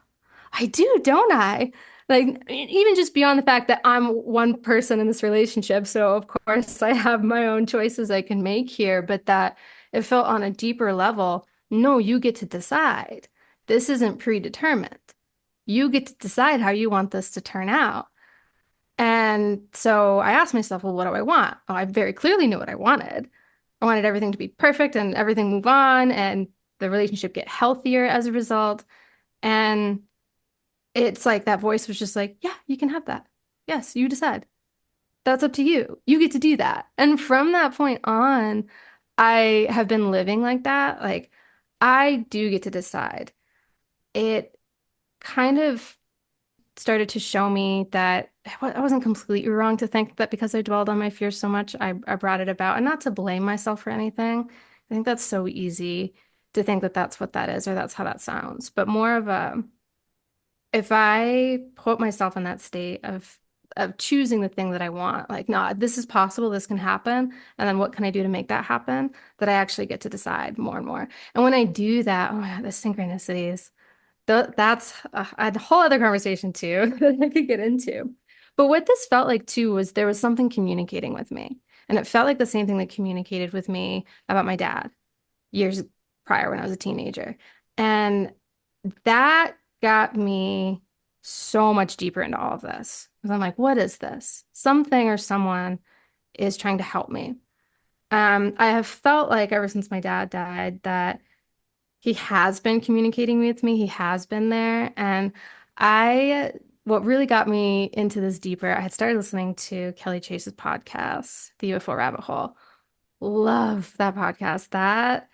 I do, don't I? Like, even just beyond the fact that I'm one person in this relationship, so of course I have my own choices I can make here, but that it felt on a deeper level, no, you get to decide. This isn't predetermined. You get to decide how you want this to turn out. And so I asked myself, well, what do I want? Oh, I very clearly knew what I wanted. I wanted everything to be perfect and everything move on and the relationship get healthier as a result. And it's like that voice was just like, yeah, you can have that. Yes, you decide. That's up to you. You get to do that. And from that point on, I have been living like that. Like, I do get to decide. It kind of started to show me that I wasn't completely wrong to think that because I dwelled on my fears so much, I brought it about. And not to blame myself for anything. I think that's so easy to think that that's what that is or that's how that sounds, but more of a if I put myself in that state of choosing the thing that I want, like, no, this is possible, this can happen, and then what can I do to make that happen? That I actually get to decide more and more. And when I do that, oh my God, the synchronicities, that's a whole other conversation too that I could get into. But what this felt like too was there was something communicating with me. And it felt like the same thing that communicated with me about my dad years prior when I was a teenager. And that got me so much deeper into all of this. Because I'm like, what is this? Something or someone is trying to help me. I have felt like ever since my dad died that he has been communicating with me. He has been there. And what really got me into this deeper, I had started listening to Kelly Chase's podcast, The UFO Rabbit Hole. Love that podcast. That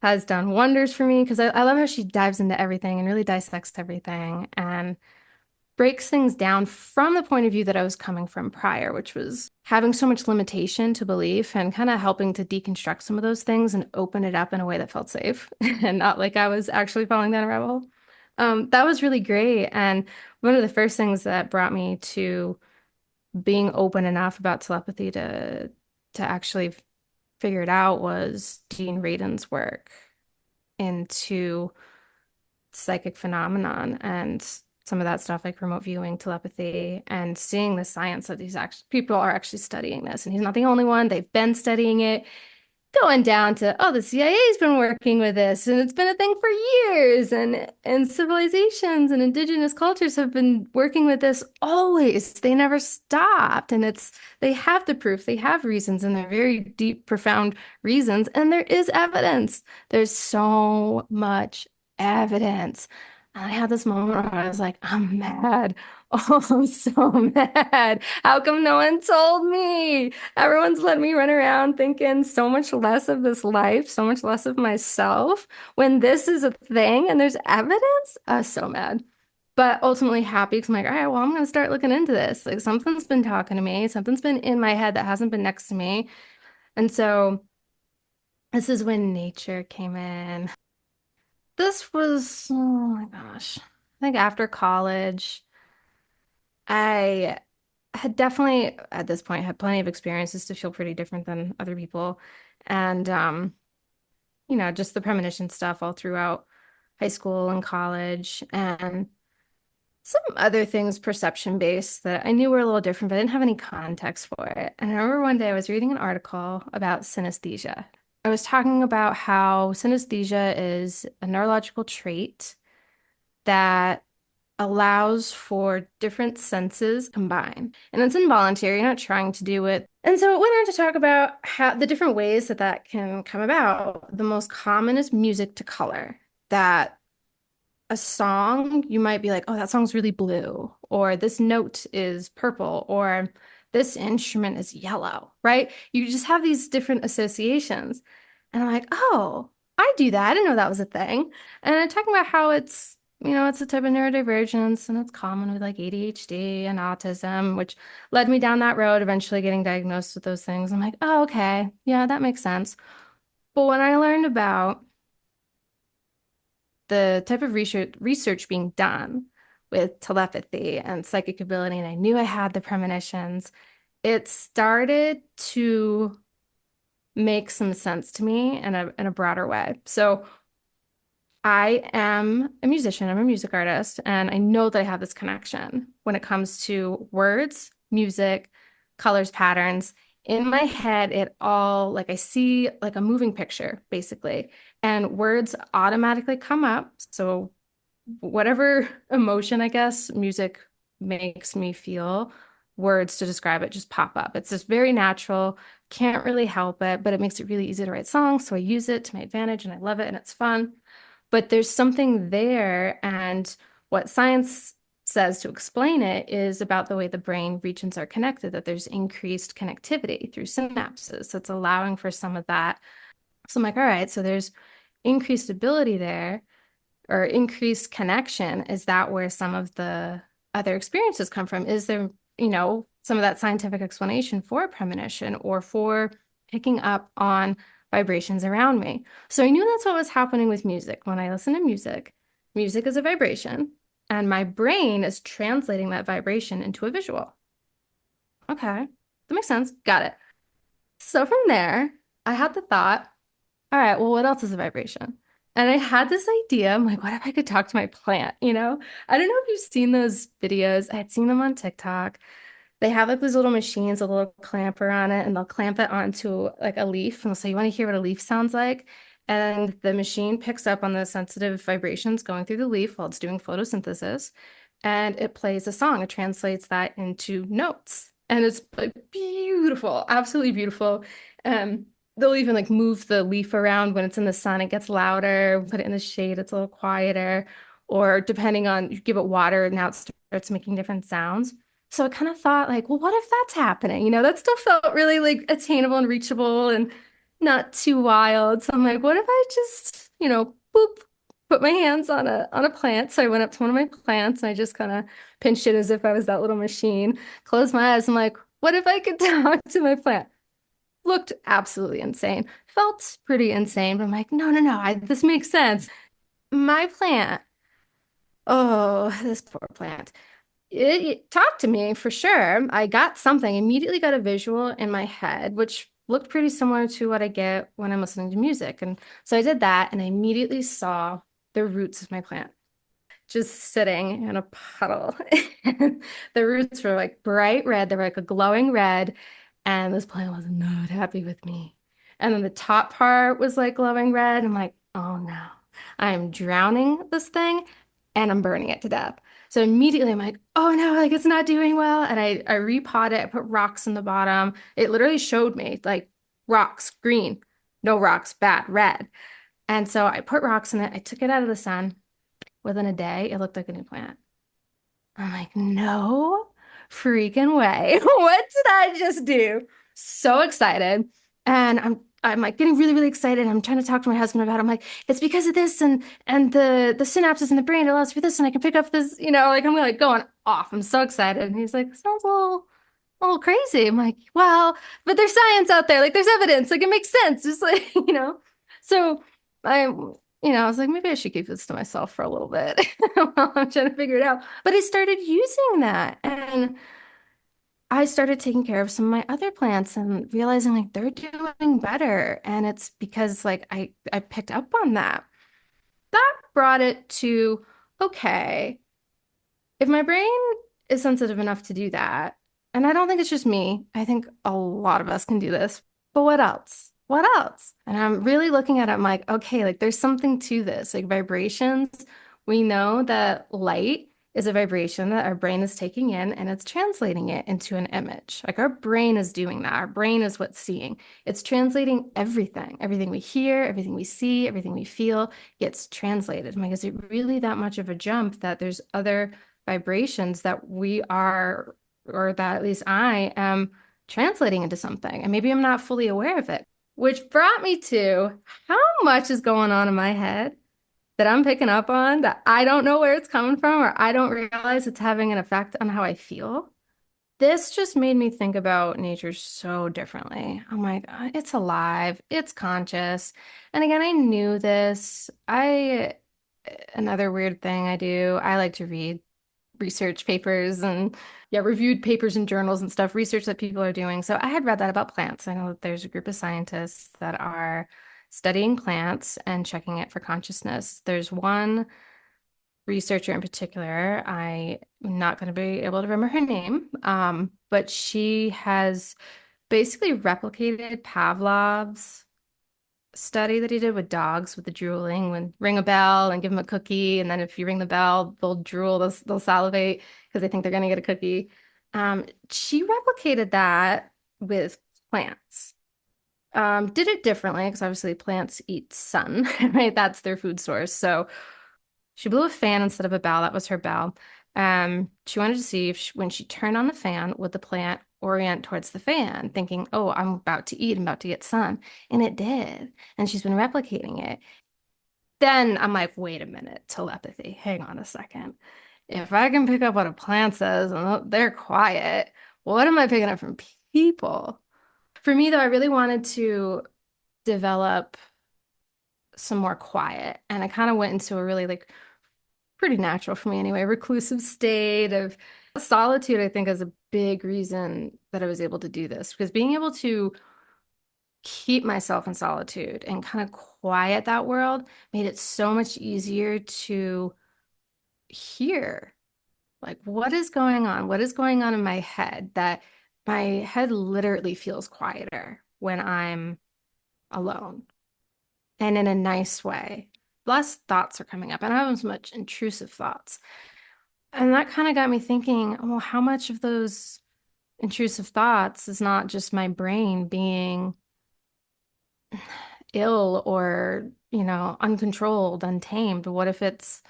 has done wonders for me because I love how she dives into everything and really dissects everything and breaks things down from the point of view that I was coming from prior, which was having so much limitation to belief and kind of helping to deconstruct some of those things and open it up in a way that felt safe and not like I was actually falling down a rabbit hole. That was really great. And one of the first things that brought me to being open enough about telepathy to actually figure it out was Dean Radin's work into psychic phenomenon and some of that stuff like remote viewing, telepathy, and seeing the science that these people are actually studying this. And he's not the only one. They've been studying it, going down to, oh, the CIA's been working with this, and it's been a thing for years. And civilizations and indigenous cultures have been working with this always. They never stopped. And they have the proof, they have reasons, and they're very deep, profound reasons. And there is evidence. There's so much evidence. And I had this moment where I was like, I'm mad. Oh, I'm so mad. How come no one told me? Everyone's let me run around thinking so much less of this life, so much less of myself when this is a thing and there's evidence. I was so mad. But ultimately happy because I'm like, all right, well, I'm gonna start looking into this. Like something's been talking to me, something's been in my head that hasn't been next to me. And so this is when nature came in. This was, oh my gosh, I think after college, I had definitely at this point had plenty of experiences to feel pretty different than other people. And just the premonition stuff all throughout high school and college and some other things perception based that I knew were a little different, but I didn't have any context for it. And I remember one day I was reading an article about synesthesia. I was talking about how synesthesia is a neurological trait that allows for different senses combined. And it's involuntary, you're not trying to do it. And so it went on to talk about how the different ways that that can come about. The most common is music to color, that a song, you might be like, oh, that song's really blue, or this note is purple, or this instrument is yellow, right? You just have these different associations. And I'm like, oh, I do that. I didn't know that was a thing. And I'm talking about how it's a type of neurodivergence and it's common with like ADHD and autism, which led me down that road, eventually getting diagnosed with those things. I'm like, oh, okay. Yeah, that makes sense. But when I learned about the type of research being done with telepathy and psychic ability, and I knew I had the premonitions, it started to make some sense to me in a broader way. So I am a musician, I'm a music artist, and I know that I have this connection when it comes to words, music, colors, patterns. In my head, it all like I see like a moving picture, basically, and words automatically come up. So, whatever emotion, I guess, music makes me feel, words to describe it just pop up. It's just very natural, can't really help it, but it makes it really easy to write songs. So, I use it to my advantage and I love it and it's fun. But there's something there, and what science says to explain it is about the way the brain regions are connected, that there's increased connectivity through synapses. So it's allowing for some of that. So I'm like, all right, so there's increased ability there or increased connection. Is that where some of the other experiences come from? Is there, some of that scientific explanation for premonition or for picking up on vibrations around me? So I knew that's what was happening with music. When I listen to music, music is a vibration, and my brain is translating that vibration into a visual. Okay, that makes sense. Got it. So from there, I had the thought, all right, well, what else is a vibration? And I had this idea. I'm like, what if I could talk to my plant? I don't know if you've seen those videos. I had seen them on TikTok. They have like these little machines, a little clamper on it, and they'll clamp it onto like a leaf. And they'll say, you want to hear what a leaf sounds like? And the machine picks up on the sensitive vibrations going through the leaf while it's doing photosynthesis. And it plays a song. It translates that into notes. And it's like beautiful, absolutely beautiful. Um, they'll even like move the leaf around when it's in the sun, it gets louder. Put it in the shade, it's a little quieter. Or depending on, you give it water, now it starts making different sounds. So I kind of thought, like, well, what if that's happening? That still felt really like attainable and reachable and not too wild. So I'm like, what if I just, boop, put my hands on a plant. So I went up to one of my plants and I just kind of pinched it as if I was that little machine. Closed my eyes. I'm like, what if I could talk to my plant? Looked absolutely insane. Felt pretty insane, but I'm like, no, no, no, this makes sense. My plant, oh, this poor plant. It talked to me for sure. I got something, immediately got a visual in my head, which looked pretty similar to what I get when I'm listening to music. And so I did that, and I immediately saw the roots of my plant just sitting in a puddle. And the roots were like bright red. They were like a glowing red. And this plant was not happy with me. And then the top part was like glowing red. I'm like, oh no, I'm drowning this thing and I'm burning it to death. So immediately I'm like, oh no, like it's not doing well. And I repot it, I put rocks in the bottom. It literally showed me like rocks, green, no rocks, bad, red. And so I put rocks in it. I took it out of the sun. Within a day, it looked like a new plant. I'm like, no freaking way. What did I just do? So excited. And I'm like getting really, really excited. I'm trying to talk to my husband about it. I'm like, it's because of this and the synapses in the brain allows for this, and I can pick up this, like I'm like going off. I'm so excited. And he's like, sounds a little crazy. I'm like, well, but there's science out there. Like there's evidence. Like it makes sense. Just like. So I was like, maybe I should keep this to myself for a little bit while I'm trying to figure it out. But I started using that, and I started taking care of some of my other plants and realizing like they're doing better. And it's because like I picked up on that. That brought it to, okay, if my brain is sensitive enough to do that, and I don't think it's just me, I think a lot of us can do this, but what else? What else? And I'm really looking at it, I'm like, okay, like there's something to this. Like vibrations, we know that light is a vibration that our brain is taking in and it's translating it into an image. Like our brain is doing that. Our brain is what's seeing. It's translating everything. Everything we hear, everything we see, everything we feel gets translated. I'm like, is it really that much of a jump that there's other vibrations that we are, or that at least I am translating into something, and maybe I'm not fully aware of it, which brought me to how much is going on in my head that I'm picking up on that I don't know where it's coming from, or I don't realize it's having an effect on how I feel. This just made me think about nature so differently. I'm like, it's alive, it's conscious. And again, I knew this. Another weird thing I do, I like to read research papers and yeah, reviewed papers and journals and stuff, research that people are doing. So I had read that about plants. I know that there's a group of scientists that are studying plants and checking it for consciousness. There's one researcher in particular, I'm not going to be able to remember her name, but she has basically replicated Pavlov's study that he did with dogs with the drooling, when ring a bell and give them a cookie, and then if you ring the bell, they'll drool, they'll salivate because they think they're going to get a cookie. She replicated that with plants. Did it differently because obviously plants eat sun, right? That's their food source. So she blew a fan instead of a bell. That was her bell. She wanted to see if when she turned on the fan, would the plant orient towards the fan, thinking, oh, I'm about to eat, I'm about to get sun. And it did. And she's been replicating it. Then I'm like, wait a minute, telepathy. Hang on a second. If I can pick up what a plant says and they're quiet, what am I picking up from people? For me, though, I really wanted to develop some more quiet. And I kind of went into a really like pretty natural for me anyway, reclusive state of solitude, I think is a big reason that I was able to do this because being able to keep myself in solitude and kind of quiet that world made it so much easier to hear like what is going on? What is going on in my head that my head literally feels quieter when I'm alone and in a nice way. Less thoughts are coming up. I don't have as much intrusive thoughts. And that kind of got me thinking, well, how much of those intrusive thoughts is not just my brain being ill or, uncontrolled, untamed? What if it's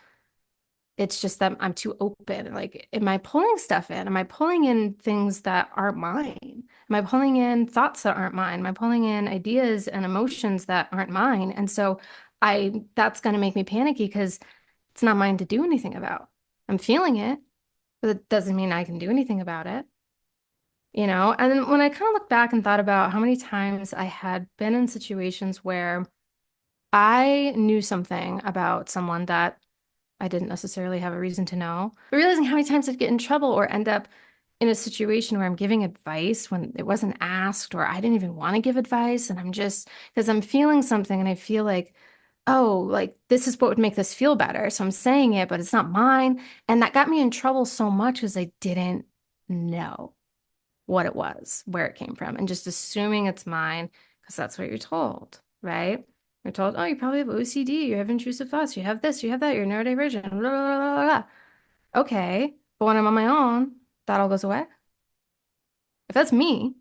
just that I'm too open? Like, am I pulling stuff in? Am I pulling in things that aren't mine? Am I pulling in thoughts that aren't mine? Am I pulling in ideas and emotions that aren't mine? And so that's going to make me panicky because it's not mine to do anything about. I'm feeling it, but it doesn't mean I can do anything about it. And then when I kind of look back and thought about how many times I had been in situations where I knew something about someone that I didn't necessarily have a reason to know, but realizing how many times I'd get in trouble or end up in a situation where I'm giving advice when it wasn't asked, or I didn't even want to give advice. And I'm just, because I'm feeling something and I feel like, oh, like this is what would make this feel better. So I'm saying it, but it's not mine. And that got me in trouble so much because I didn't know what it was, where it came from, and just assuming it's mine because that's what you're told, right? You're told, oh, you probably have OCD, you have intrusive thoughts, you have this, you have that, you're neurodivergent, blah, blah, blah, blah, blah. Okay, but when I'm on my own, that all goes away. If that's me,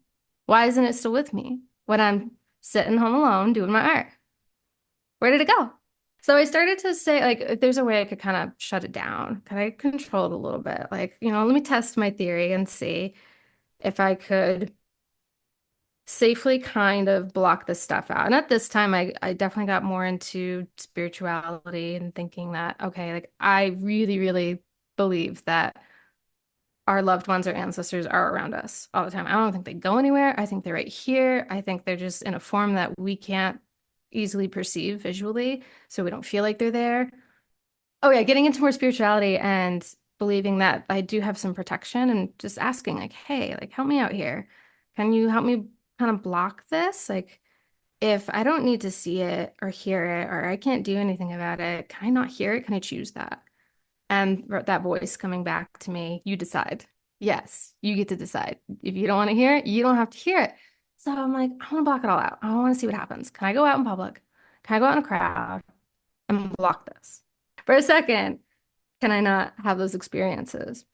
why isn't it still with me when I'm sitting home alone doing my art? Where did it go? So I started to say, like, if there's a way I could kind of shut it down, could I control it a little bit? Like, let me test my theory and see if I could safely kind of block this stuff out. And at this time, I definitely got more into spirituality and thinking that, okay, like I really, really believe that our loved ones, our ancestors are around us all the time. I don't think they go anywhere. I think they're right here. I think they're just in a form that we can't easily perceive visually, so we don't feel like they're there. Oh yeah, getting into more spirituality and believing that I do have some protection and just asking like, hey, like help me out here. Can you help me kind of block this? Like if I don't need to see it or hear it or I can't do anything about it, can I not hear it? Can I choose that? And that voice coming back to me, you decide. Yes, you get to decide. If you don't want to hear it, you don't have to hear it. So I'm like, I want to block it all out. I want to see what happens. Can I go out in public? Can I go out in a crowd and block this? For a second, can I not have those experiences?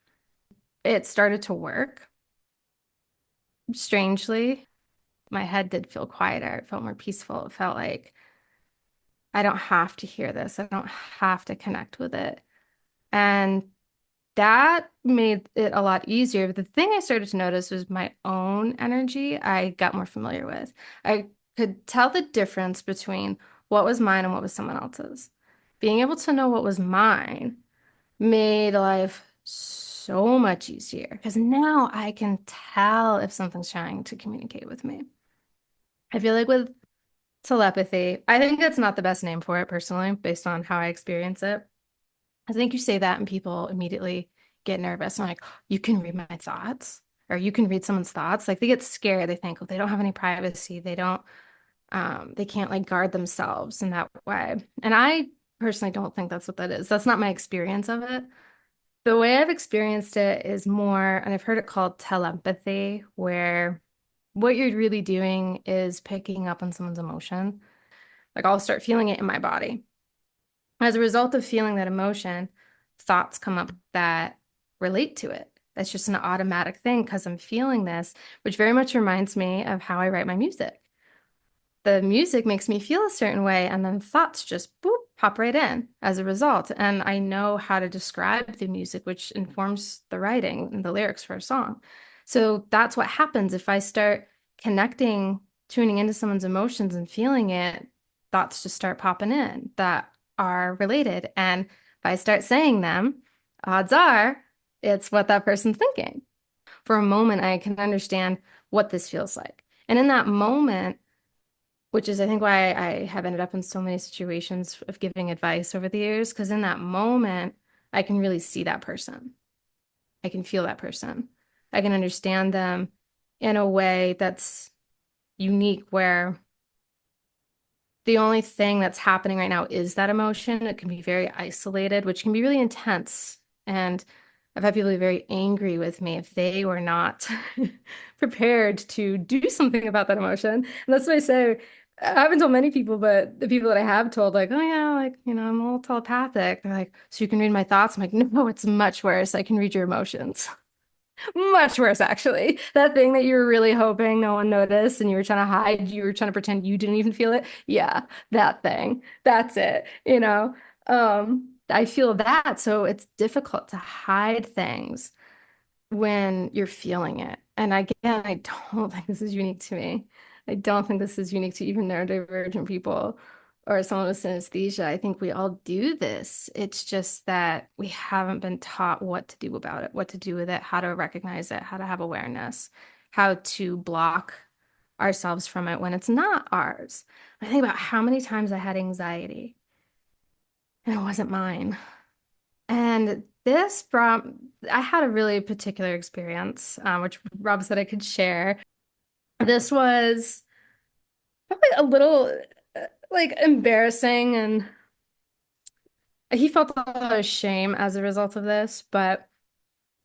It started to work. Strangely, my head did feel quieter. It felt more peaceful. It felt like I don't have to hear this. I don't have to connect with it. And that made it a lot easier. But the thing I started to notice was my own energy I got more familiar with. I could tell the difference between what was mine and what was someone else's. Being able to know what was mine made life so much easier because now I can tell if something's trying to communicate with me. I feel like with telepathy, I think that's not the best name for it personally, based on how I experience it. I think you say that and people immediately get nervous. I'm like, you can read my thoughts or you can read someone's thoughts. Like they get scared. They think, oh, they don't have any privacy. They don't, They can't like guard themselves in that way. And I personally don't think that's what that is. That's not my experience of it. The way I've experienced it is more, and I've heard it called telepathy, where what you're really doing is picking up on someone's emotion. Like I'll start feeling it in my body. As a result of feeling that emotion, thoughts come up that relate to it. That's just an automatic thing because I'm feeling this, which very much reminds me of how I write my music. The music makes me feel a certain way, and then thoughts just boop, pop right in as a result. And I know how to describe the music, which informs the writing and the lyrics for a song. So that's what happens if I start connecting, tuning into someone's emotions and feeling it, thoughts just start popping in that are related. And if I start saying them, odds are it's what that person's thinking. For a moment, I can understand what this feels like. And in that moment, which is, I think, why I have ended up in so many situations of giving advice over the years, because in that moment, I can really see that person. I can feel that person. I can understand them in a way that's unique, where the only thing that's happening right now is that emotion. It can be very isolated, which can be really intense. And I've had people be very angry with me if they were not prepared to do something about that emotion. And that's what I say. I haven't told many people, but the people that I have told, like, oh yeah, like, I'm a little telepathic. They're like, so you can read my thoughts? I'm like, no, it's much worse. I can read your emotions. Much worse, actually. That thing that you were really hoping no one noticed and you were trying to hide, you were trying to pretend you didn't even feel it. Yeah, that thing. That's it. I feel that. So it's difficult to hide things when you're feeling it. And again, I don't think this is unique to me. I don't think this is unique to even neurodivergent people or someone with synesthesia. I think we all do this. It's just that we haven't been taught what to do about it, what to do with it, how to recognize it, how to have awareness, how to block ourselves from it when it's not ours. I think about how many times I had anxiety and it wasn't mine. And this brought, I had a really particular experience, which Rob said I could share. This was probably a little like embarrassing, and he felt a lot of shame as a result of this, but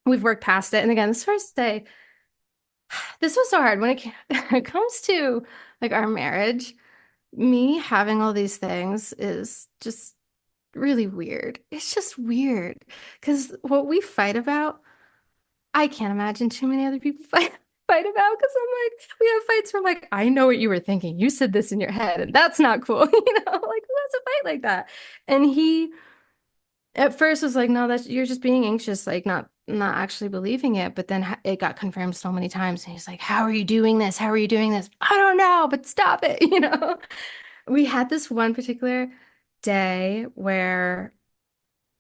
we've worked past it. And again, this is where I say, this was so hard when it comes to like our marriage. Me having all these things is just really weird. It's just weird because what we fight about, I can't imagine too many other people fight about because I'm like, we have fights where I'm like, I know what you were thinking. You said this in your head, and that's not cool. Like who has a fight like that? And he at first was like, no, that's you're just being anxious, like not actually believing it. But then it got confirmed so many times, and he's like, how are you doing this? How are you doing this? I don't know, but stop it. We had this one particular day where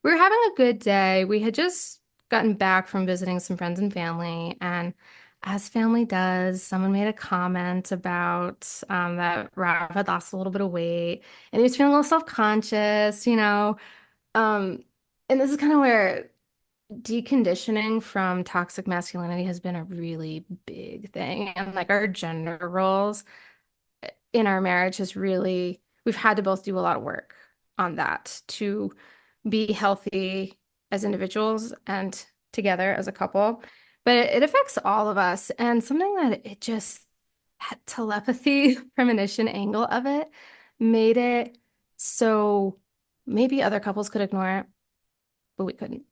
we were having a good day. We had just gotten back from visiting some friends and family, and as family does, someone made a comment about that Rob had lost a little bit of weight, and he was feeling a little self-conscious. Um, and this is kind of where deconditioning from toxic masculinity has been a really big thing, and like our gender roles in our marriage has really, we've had to both do a lot of work on that to be healthy as individuals and together as a couple. But it affects all of us. And something that it just, that telepathy premonition angle of it made it so maybe other couples could ignore it, but we couldn't.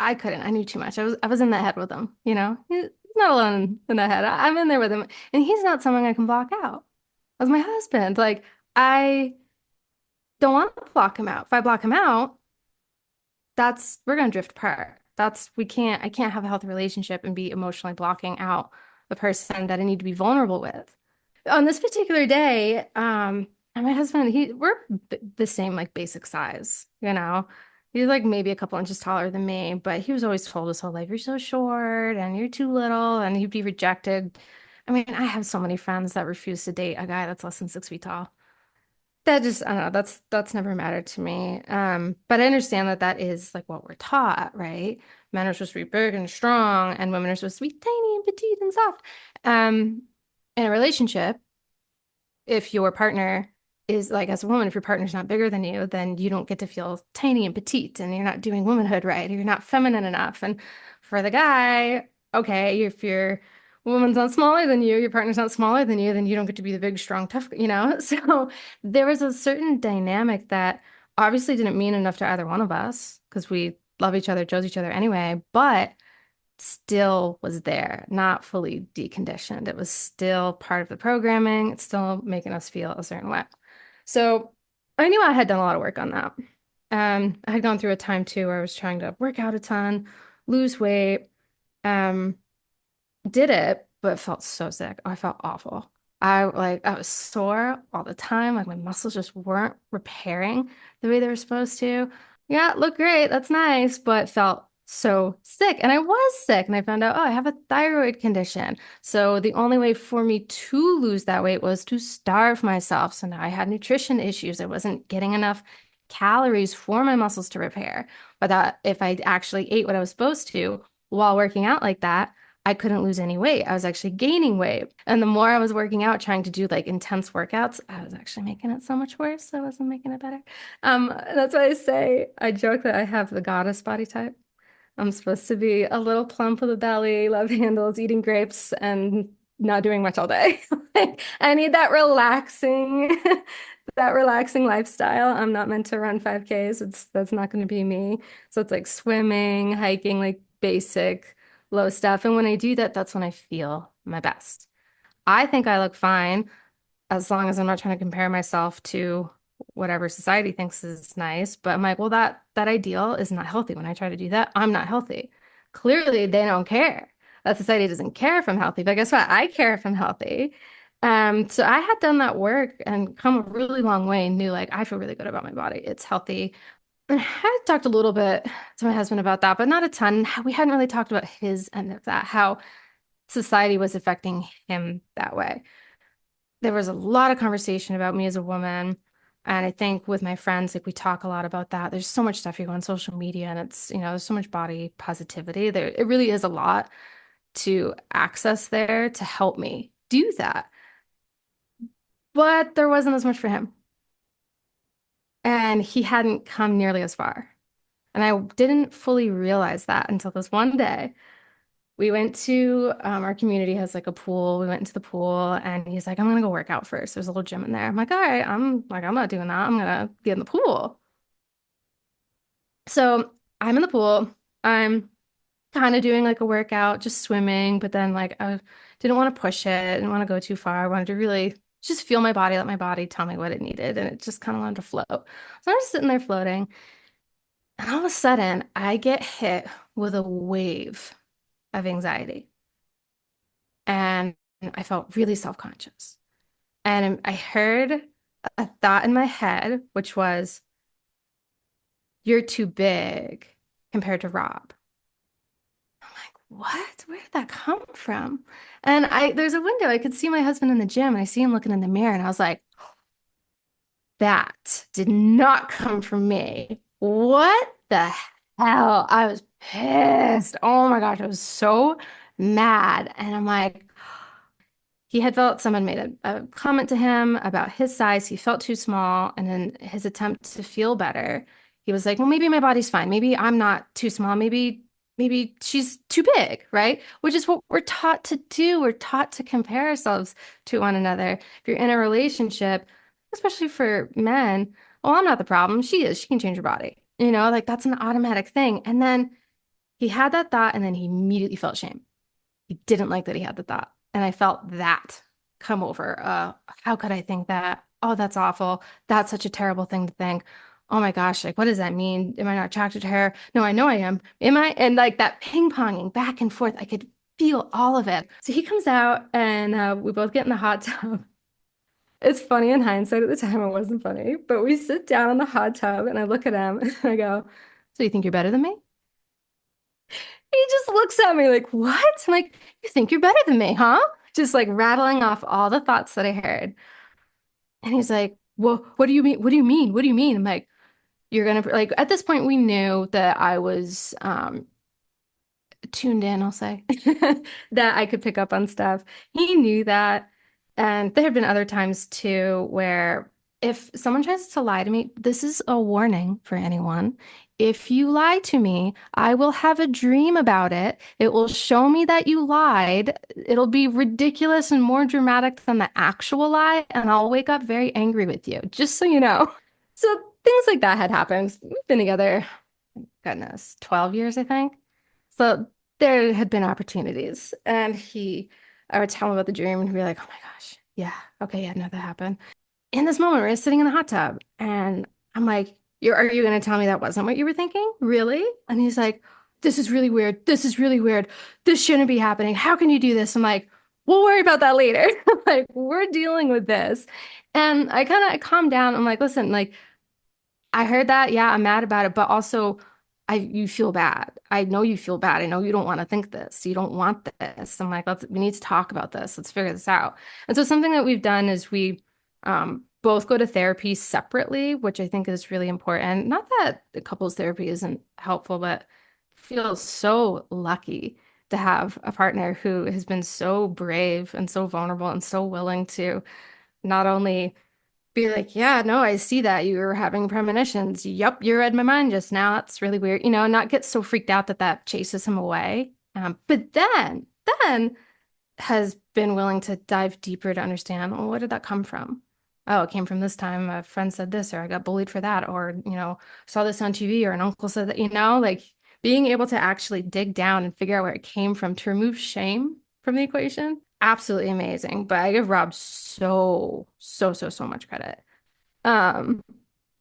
I couldn't. I knew too much. I was in that head with him. He's not alone in that head. I'm in there with him. And he's not someone I can block out. As my husband. Like I don't want to block him out. If I block him out, that's we're gonna drift apart. I can't have a healthy relationship and be emotionally blocking out the person that I need to be vulnerable with. On this particular day, and my husband, we're the same like basic size. He's like maybe a couple inches taller than me, but he was always told his whole life, you're so short and you're too little, and he'd be rejected. I mean, I have so many friends that refuse to date a guy that's less than 6 feet tall. That just, I don't know, that's never mattered to me. But I understand that that is like what we're taught, right? Men are supposed to be big and strong, and women are supposed to be tiny and petite and soft. In a relationship, if your partner is like, as a woman, if your partner's not bigger than you, then you don't get to feel tiny and petite and you're not doing womanhood right, or you're not feminine enough. And for the guy, okay, if your woman's not smaller than you, your partner's not smaller than you, then you don't get to be the big, strong, tough, you know? So there was a certain dynamic that obviously didn't mean enough to either one of us because we love each other, chose each other anyway, but still was there, not fully deconditioned. It was still part of the programming. It's still making us feel a certain way. So I knew I had done a lot of work on that. I had gone through a time too where I was trying to work out a ton, lose weight. Um, did it, but felt so sick. I felt awful. I was sore all the time. Like my muscles just weren't repairing the way they were supposed to. Yeah, looked great. That's nice, but felt so sick. And I was sick. And I found out, oh, I have a thyroid condition. So the only way for me to lose that weight was to starve myself. So now I had nutrition issues. I wasn't getting enough calories for my muscles to repair. But that if I actually ate what I was supposed to while working out like that, I couldn't lose any weight. I was actually gaining weight. And the more I was working out, trying to do like intense workouts, I was actually making it so much worse. I wasn't making it better. That's why I joke that I have the goddess body type. I'm supposed to be a little plump with a belly, love handles, eating grapes, and not doing much all day. Like, I need that relaxing, that relaxing lifestyle. I'm not meant to run 5Ks. That's not going to be me. So it's like swimming, hiking, like basic low stuff. And when I do that, that's when I feel my best. I think I look fine as long as I'm not trying to compare myself to whatever society thinks is nice. But I'm like, well, that ideal is not healthy. When I try to do that, I'm not healthy. Clearly, they don't care. That society doesn't care if I'm healthy. But guess what? I care if I'm healthy. So I had done that work and come a really long way and knew like I feel really good about my body. It's healthy. And I talked a little bit to my husband about that, but not a ton. We hadn't really talked about his end of that, how society was affecting him that way. There was a lot of conversation about me as a woman. And I think with my friends, like we talk a lot about that. There's so much stuff you go on social media and it's, there's so much body positivity. It really is a lot to access there to help me do that. But there wasn't as much for him. And he hadn't come nearly as far. And I didn't fully realize that until this one day. We went to our community has like a pool. We went into the pool and he's like, I'm gonna go work out first. There's a little gym in there. I'm like, all right, I'm not doing that. I'm gonna get in the pool. So I'm in the pool. I'm kind of doing like a workout, just swimming, but then like I didn't want to push it, didn't want to go too far. I wanted to really just feel my body, let my body tell me what it needed, and it just kind of wanted to float. So I'm just sitting there floating, and all of a sudden I get hit with a wave of anxiety. And I felt really self-conscious. And I heard a thought in my head, which was, you're too big compared to Rob. I'm like, what? Where did that come from? And there's a window. I could see my husband in the gym and I see him looking in the mirror and I was like, that did not come from me. What the hell? I was pissed. Oh my gosh, I was so mad. And I'm like, he had felt someone made a comment to him about his size. He felt too small. And in his attempt to feel better, he was like, well, maybe my body's fine. Maybe I'm not too small. Maybe she's too big, right? Which is what we're taught to do. We're taught to compare ourselves to one another. If you're in a relationship, especially for men, well, I'm not the problem. She is. She can change her body. Like that's an automatic thing. And then he had that thought and then he immediately felt shame. He didn't like that he had the thought. And I felt that come over. How could I think that? Oh, that's awful. That's such a terrible thing to think. Oh my gosh, like what does that mean? Am I not attracted to her? No, I know I am. Am I? And like that ping-ponging back and forth, I could feel all of it. So he comes out and we both get in the hot tub. It's funny in hindsight at the time, it wasn't funny, but we sit down in the hot tub and I look at him and I go, so you think you're better than me? He just looks at me like, what? I'm like, you think you're better than me, huh? Just like rattling off all the thoughts that I heard. And he's like, well, what do you mean? What do you mean? What do you mean? I'm like, you're gonna like at this point we knew that I was tuned in, I'll say, that I could pick up on stuff. He knew that. And there have been other times too where if someone tries to lie to me, this is a warning for anyone. If you lie to me, I will have a dream about it. It will show me that you lied. It'll be ridiculous and more dramatic than the actual lie, and I'll wake up very angry with you, just so you know. So things like that had happened. We've been together, goodness, 12 years, I think. So there had been opportunities. I would tell him about the dream and he'd be like, oh my gosh, yeah, okay, yeah, no, that happened. In this moment, we're sitting in the hot tub and I'm like, are you going to tell me that wasn't what you were thinking? Really? And he's like, this is really weird. This is really weird. This shouldn't be happening. How can you do this? I'm like, we'll worry about that later. Like, we're dealing with this. And I calmed down. I'm like, listen, like, I heard that. Yeah, I'm mad about it, but also you feel bad. I know you feel bad. I know you don't want to think this. You don't want this. I'm like, we need to talk about this. Let's figure this out. And so something that we've done is we both go to therapy separately, which I think is really important. Not that the couples therapy isn't helpful, but I feel so lucky to have a partner who has been so brave and so vulnerable and so willing to not only be like, yeah, no, I see that you were having premonitions. Yup, you read my mind just now. That's really weird. Not get so freaked out that that chases him away. But then has been willing to dive deeper to understand, well, where did that come from? Oh, it came from this time a friend said this, or I got bullied for that, or, saw this on TV, or an uncle said that, like being able to actually dig down and figure out where it came from to remove shame from the equation. Absolutely amazing. But I give Rob so much credit. Um,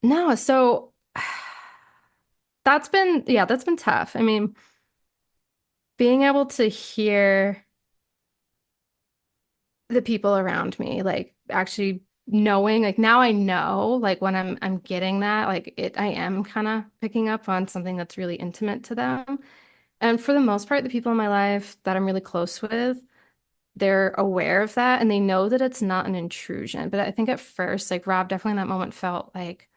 no, so that's been tough. I mean, being able to hear the people around me, like actually knowing, like now I know, like when I'm getting that, like I am kind of picking up on something that's really intimate to them. And for the most part, the people in my life that I'm really close with, they're aware of that and they know that it's not an intrusion. But I think at first, like Rob definitely in that moment felt like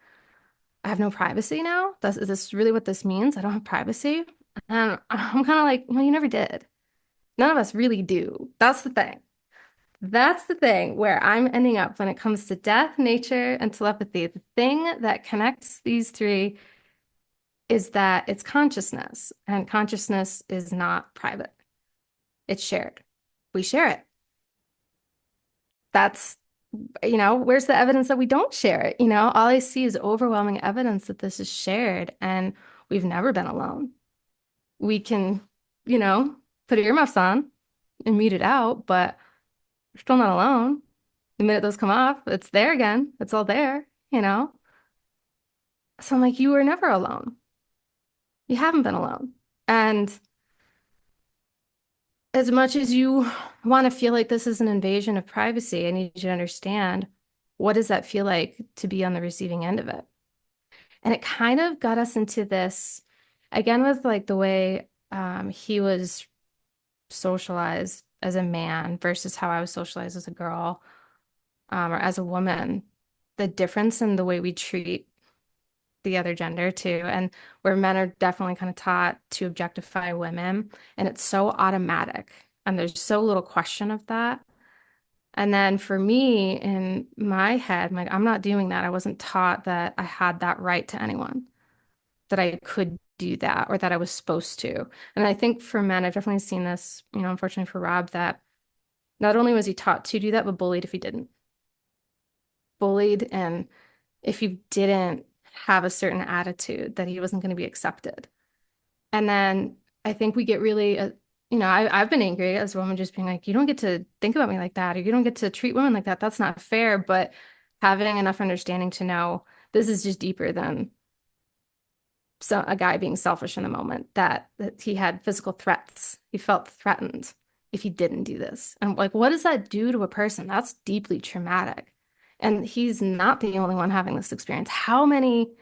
I have no privacy now. Is this really what this means? I don't have privacy. And I'm kind of like, well, you never did. None of us really do. That's the thing. That's the thing where I'm ending up when it comes to death, nature, and telepathy. The thing that connects these three is that it's consciousness, and consciousness is not private. It's shared. We share it. That's, where's the evidence that we don't share it? All I see is overwhelming evidence that this is shared, and we've never been alone. We can, you know, put earmuffs on and mute it out, but we're still not alone. The minute those come off, it's there again. It's all there. So I'm like, you were never alone. You haven't been alone. And as much as you want to feel like this is an invasion of privacy, I need you to understand what does that feel like to be on the receiving end of it? And it kind of got us into this again with like the way he was socialized as a man versus how I was socialized as a girl or as a woman, the difference in the way we treat the other gender too, and where men are definitely kind of taught to objectify women, and it's so automatic, and there's so little question of that. And then for me, in my head, I'm like, I'm not doing that. I wasn't taught that I had that right to anyone, that I could do that, or that I was supposed to. And I think for men, I've definitely seen this, unfortunately for Rob, that not only was he taught to do that, but bullied if he didn't. Bullied, and if you didn't have a certain attitude, that he wasn't going to be accepted. And then I think we get really, I've been angry as a woman just being like, you don't get to think about me like that, or you don't get to treat women like that. That's not fair. But having enough understanding to know this is just deeper than a guy being selfish in the moment, that he had physical threats. He felt threatened if he didn't do this. And like, what does that do to a person? That's deeply traumatic. And he's not the only one having this experience. How many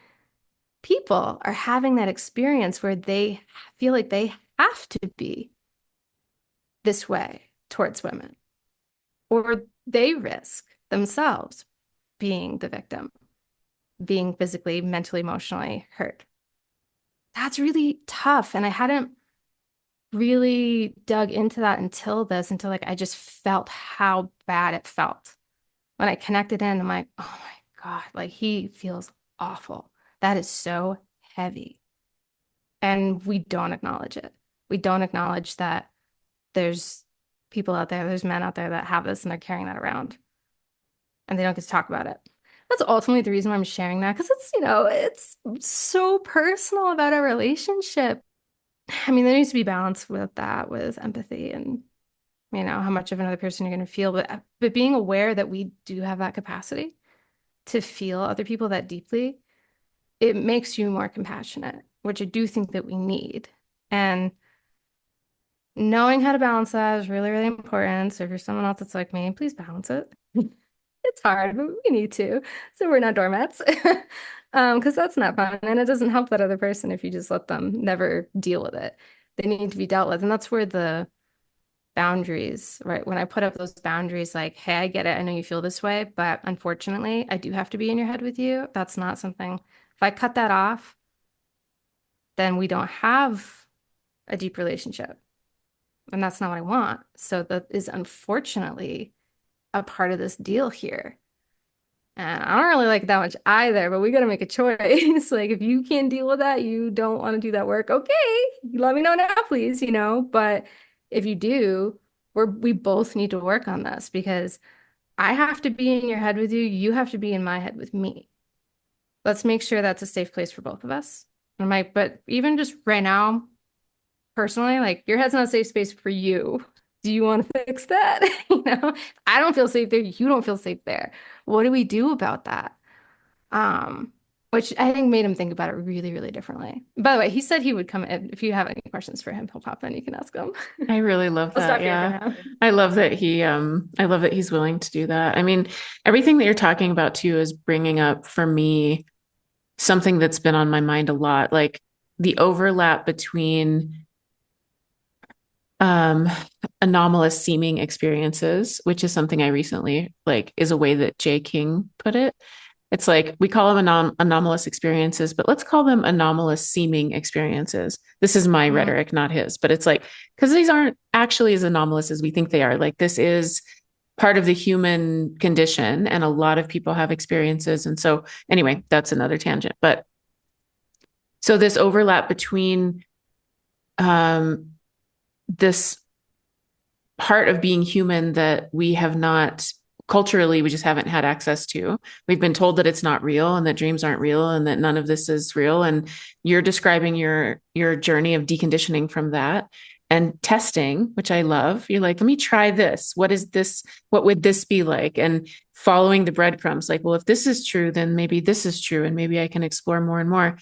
people are having that experience where they feel like they have to be this way towards women, or they risk themselves being the victim, being physically, mentally, emotionally hurt? That's really tough. And I hadn't really dug into that until like I just felt how bad it felt. When I connected in, I'm like, oh my God, like he feels awful. That is so heavy. And we don't acknowledge it. We don't acknowledge that there's people out there, there's men out there that have this and they're carrying that around and they don't get to talk about it. That's ultimately the reason why I'm sharing that because it's so personal about our relationship. I mean, there needs to be balance with that, with empathy and, how much of another person you're going to feel, but being aware that we do have that capacity to feel other people that deeply, it makes you more compassionate, which I do think that we need. And knowing how to balance that is really, really important. So if you're someone else that's like me, please balance it. It's hard, but we need to. So we're not doormats. Because that's not fun. And it doesn't help that other person if you just let them never deal with it. They need to be dealt with. And that's where the boundaries, right? When I put up those boundaries, like, hey, I get it. I know you feel this way, but unfortunately, I do have to be in your head with you. That's not something, if I cut that off, then we don't have a deep relationship. And that's not what I want. So that is unfortunately a part of this deal here. And I don't really like it that much either, but we got to make a choice. Like, if you can't deal with that, you don't want to do that work. Okay, let me know now, please. But if you do, we both need to work on this because I have to be in your head with you. You have to be in my head with me. Let's make sure that's a safe place for both of us. But even just right now, personally, like your head's not a safe space for you. Do you want to fix that? I don't feel safe there. You don't feel safe there. What do we do about that? Um, which I think made him think about it really, really differently. By the way, he said he would come in. If you have any questions for him, he'll pop in. You can ask him. I really love I'll that. stop here for Yeah. now. I love that he's willing to do that. I mean, everything that you're talking about too is bringing up for me something that's been on my mind a lot, like the overlap between um anomalous seeming experiences, which is something I recently like is a way that Jay King put it. It's like we call them anomalous experiences, but let's call them anomalous seeming experiences. This is my Mm. rhetoric, not his, but it's like because these aren't actually as anomalous as we think they are. Like this is part of the human condition, and a lot of people have experiences. And so, anyway, that's another tangent. But so this overlap between um, this part of being human that we have not culturally we just haven't had access to. We've been told that it's not real and that dreams aren't real and that none of this is real, and you're describing your journey of deconditioning from that and testing, which I love. You're like, let me try this. What is this? What would this be like? And following the breadcrumbs, like, well, if this is true, then maybe this is true and maybe I can explore more and more.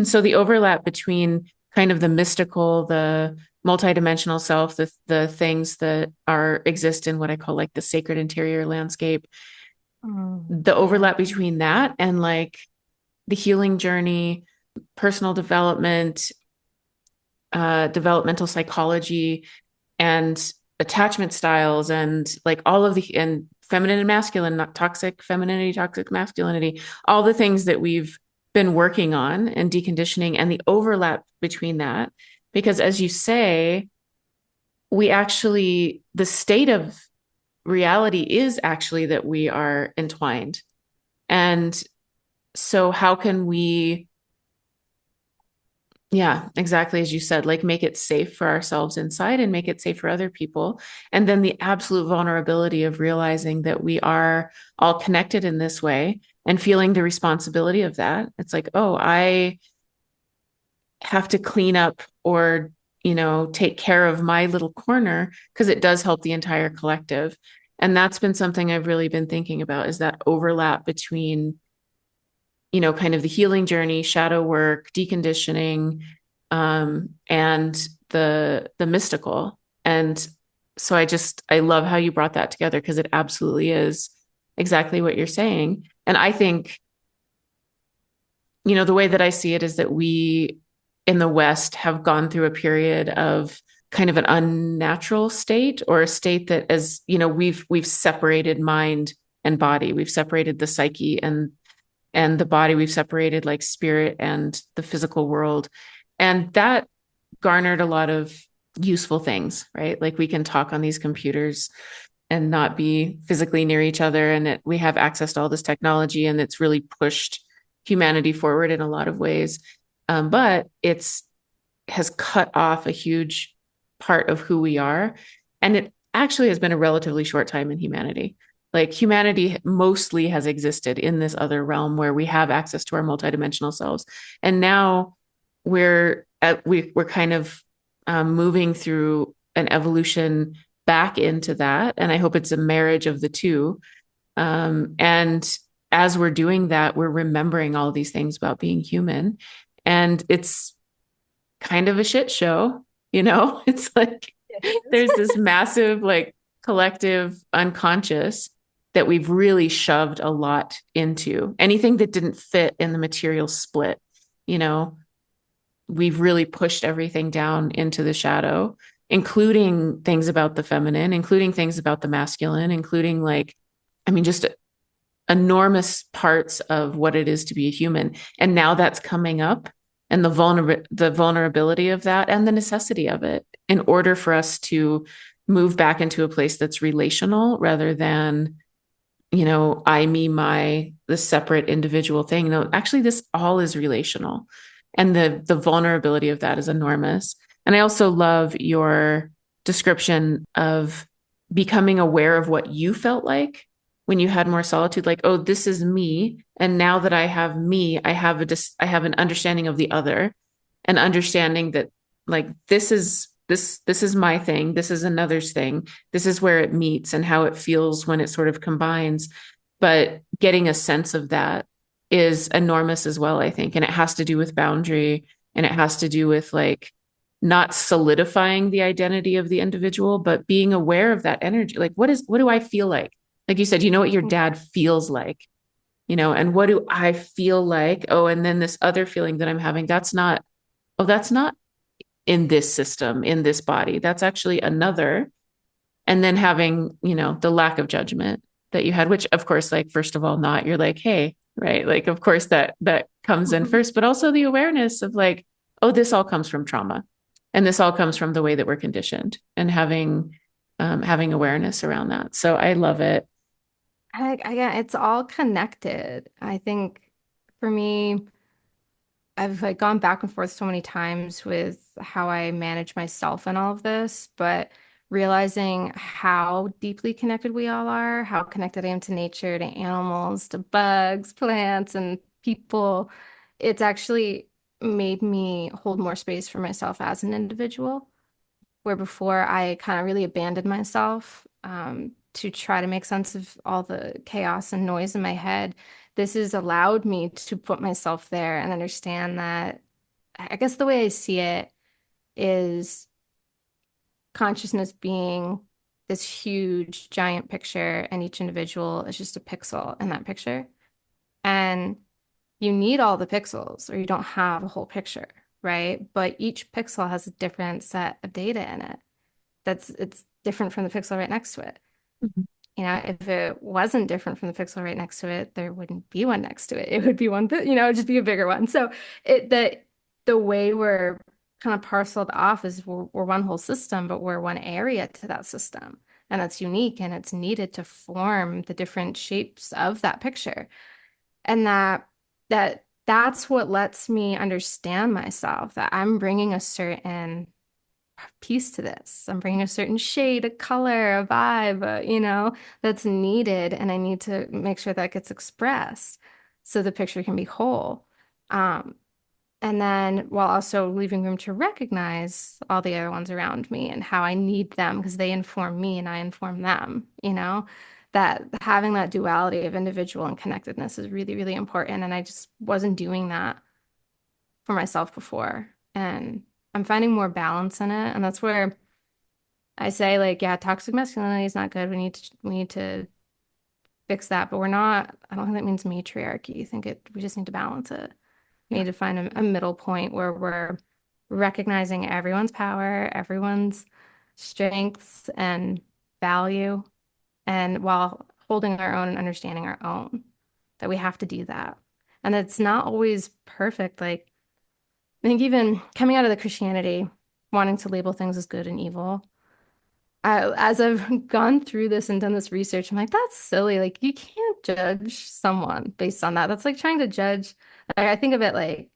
So the overlap between kind of the mystical, the multidimensional self, the things that are exist in what I call like the sacred interior landscape, the Yeah. overlap between that and like the healing journey, personal development, developmental psychology, and attachment styles, and like all of the and feminine and masculine, not toxic femininity, toxic masculinity, all the things that we've been working on and deconditioning, and the overlap between that. Because as you say, we actually, the state of reality is actually that we are entwined. And so, how can we, yeah, exactly as you said, like make it safe for ourselves inside and make it safe for other people? And then the absolute vulnerability of realizing that we are all connected in this way and feeling the responsibility of that. It's like, oh, I have to clean up or take care of my little corner because it does help the entire collective. And that's been something I've really been thinking about, is that overlap between kind of the healing journey, shadow work, deconditioning, and the mystical. And so I love how you brought that together because it absolutely is exactly what you're saying. And I think the way that I see it is that we in the West have gone through a period of kind of an unnatural state, or a state that, as we've separated mind and body. We've separated the psyche and the body. We've separated like spirit and the physical world. And that garnered a lot of useful things, right? Like we can talk on these computers and not be physically near each other. And we have access to all this technology, and it's really pushed humanity forward in a lot of ways. But it's has cut off a huge part of who we are. And it actually has been a relatively short time in humanity. Like humanity mostly has existed in this other realm where we have access to our multidimensional selves. And now we're kind of moving through an evolution back into that. And I hope it's a marriage of the two. And as we're doing that, we're remembering all these things about being human. And it's kind of a shit show, you know? It's like there's this massive, like, collective unconscious that we've really shoved a lot into. Anything that didn't fit in the material split, you know, we've really pushed everything down into the shadow, including things about the feminine, including things about the masculine, including, like, I mean, just enormous parts of what it is to be a human. And now that's coming up, and the vulnerability of that and the necessity of it in order for us to move back into a place that's relational rather than, you know, I, me, my, the separate individual thing. No, actually, this all is relational. And the vulnerability of that is enormous. And I also love your description of becoming aware of what you felt like when you had more solitude, like, oh, this is me. And now that I have me, I have an understanding of the other, an understanding that, like, this is my thing. This is another's thing. This is where it meets and how it feels when it sort of combines. But getting a sense of that is enormous as well, I think. And it has to do with boundary, and it has to do with, like, not solidifying the identity of the individual, but being aware of that energy. Like, what do I feel like? Like you said, you know what your dad feels like, you know, and what do I feel like? Oh, and then this other feeling that I'm having, that's not in this system, in this body. That's actually another. And then having, you know, the lack of judgment that you had, which of course, like, first of all, not, you're like, hey, right. Like, of course that comes in first, but also the awareness of, like, oh, this all comes from trauma. And this all comes from the way that we're conditioned, and having awareness around that. So I love it. Yeah, it's all connected. I think for me, I've like gone back and forth so many times with how I manage myself and all of this, but realizing how deeply connected we all are, how connected I am to nature, to animals, to bugs, plants, and people, it's actually made me hold more space for myself as an individual, where before I kind of really abandoned myself to try to make sense of all the chaos and noise in my head. This has allowed me to put myself there and understand that, I guess the way I see it is consciousness being this huge, giant picture, and each individual is just a pixel in that picture. And you need all the pixels or you don't have a whole picture, right? But each pixel has a different set of data in it. It's different from the pixel right next to it. Mhm. You know, if it wasn't different from the pixel right next to it, there wouldn't be one next to it. It would be one, you know, it'd just be a bigger one. So the way we're kind of parceled off is we're one whole system, but we're one area to that system. And that's unique and it's needed to form the different shapes of that picture. And that's what lets me understand myself, that I'm bringing a certain piece to this. I'm bringing a certain shade, a color, a vibe, you know, that's needed. And I need to make sure that gets expressed so the picture can be whole. Um, and then while also leaving room to recognize all the other ones around me and how I need them because they inform me and I inform them, you know, that having that duality of individual and connectedness is really, really important. And I just wasn't doing that for myself before. And I'm finding more balance in it. And that's where I say, like, yeah, toxic masculinity is not good. We need to fix that. But we're not, I don't think that means matriarchy. I think we just need to balance it. We Yeah. need to find a middle point where we're recognizing everyone's power, everyone's strengths and value, and while holding our own and understanding our own, that we have to do that. And it's not always perfect. Like, I think even coming out of the Christianity, wanting to label things as good and evil. As I've gone through this and done this research, I'm like, that's silly. Like, you can't judge someone based on that. That's like trying to judge. I think of it like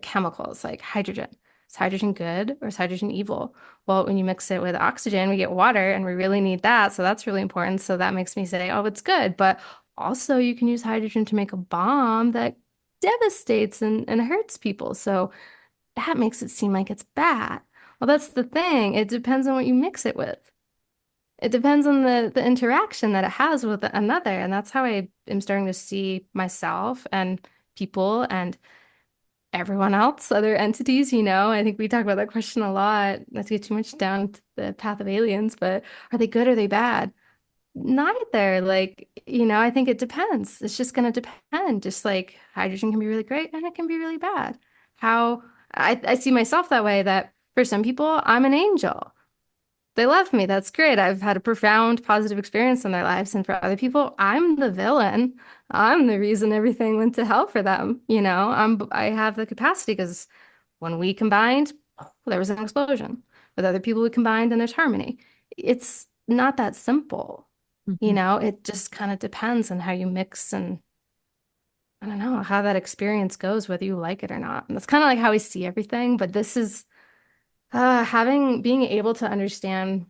chemicals, like hydrogen. Is hydrogen good or is hydrogen evil? Well, when you mix it with oxygen, we get water, and we really need that. So that's really important. So that makes me say, oh, it's good. But also, you can use hydrogen to make a bomb that devastates and hurts people. So that makes it seem like it's bad. Well, that's the thing. It depends on what you mix it with. It depends on the interaction that it has with another. And that's how I am starting to see myself and people and everyone else, other entities, you know. I think we talk about that question a lot. Not to get too much down to the path of aliens, but are they good or are they bad? Neither. Like, you know, I think it depends. It's just going to depend. Just like hydrogen can be really great and it can be really bad. How I see myself that way, that for some people, I'm an angel. They love me. That's great. I've had a profound positive experience in their lives. And for other people, I'm the villain. I'm the reason everything went to hell for them. You know, I have the capacity because when we combined, there was an explosion. With other people we combined and there's harmony. It's not that simple. You Mhm. know, it just kind of depends on how you mix and I don't know how that experience goes, whether you like it or not. And that's kind of like how we see everything. But this is being able to understand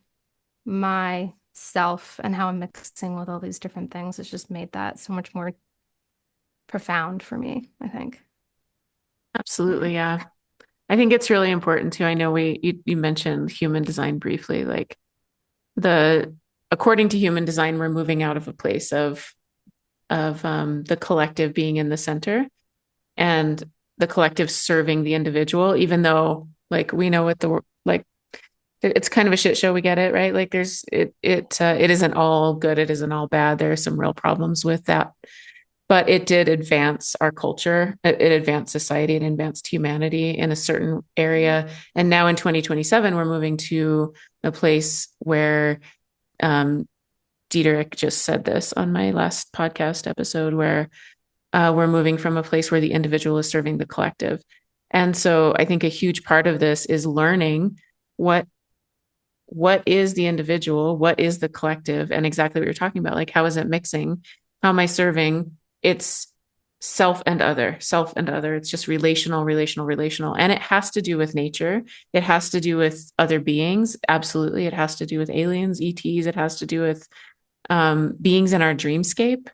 myself and how I'm mixing with all these different things has just made that so much more profound for me, I think. Yeah. Absolutely, yeah. I think it's really important too. I know you mentioned human design briefly, like the according to human design, we're moving out of a place of the collective being in the center and the collective serving the individual, even though like we know what the like it's kind of a shit show. We get it, right? Like it isn't all good. It isn't all bad. There are some real problems with that, but it did advance our culture. It advanced society. It advanced humanity in a certain area. And now in 2027, we're moving to a place where um, Dietrich just said this on my last podcast episode, where we're moving from a place where the individual is serving the collective. And so I think a huge part of this is learning what what is the individual, what is the collective, and exactly what you're talking about. Like, how is it mixing? How am I serving? It's self and other, self and other. It's just relational, relational, relational. And it has to do with nature. It has to do with other beings. Absolutely. It has to do with aliens, ETs. It has to do with beings in our dreamscape,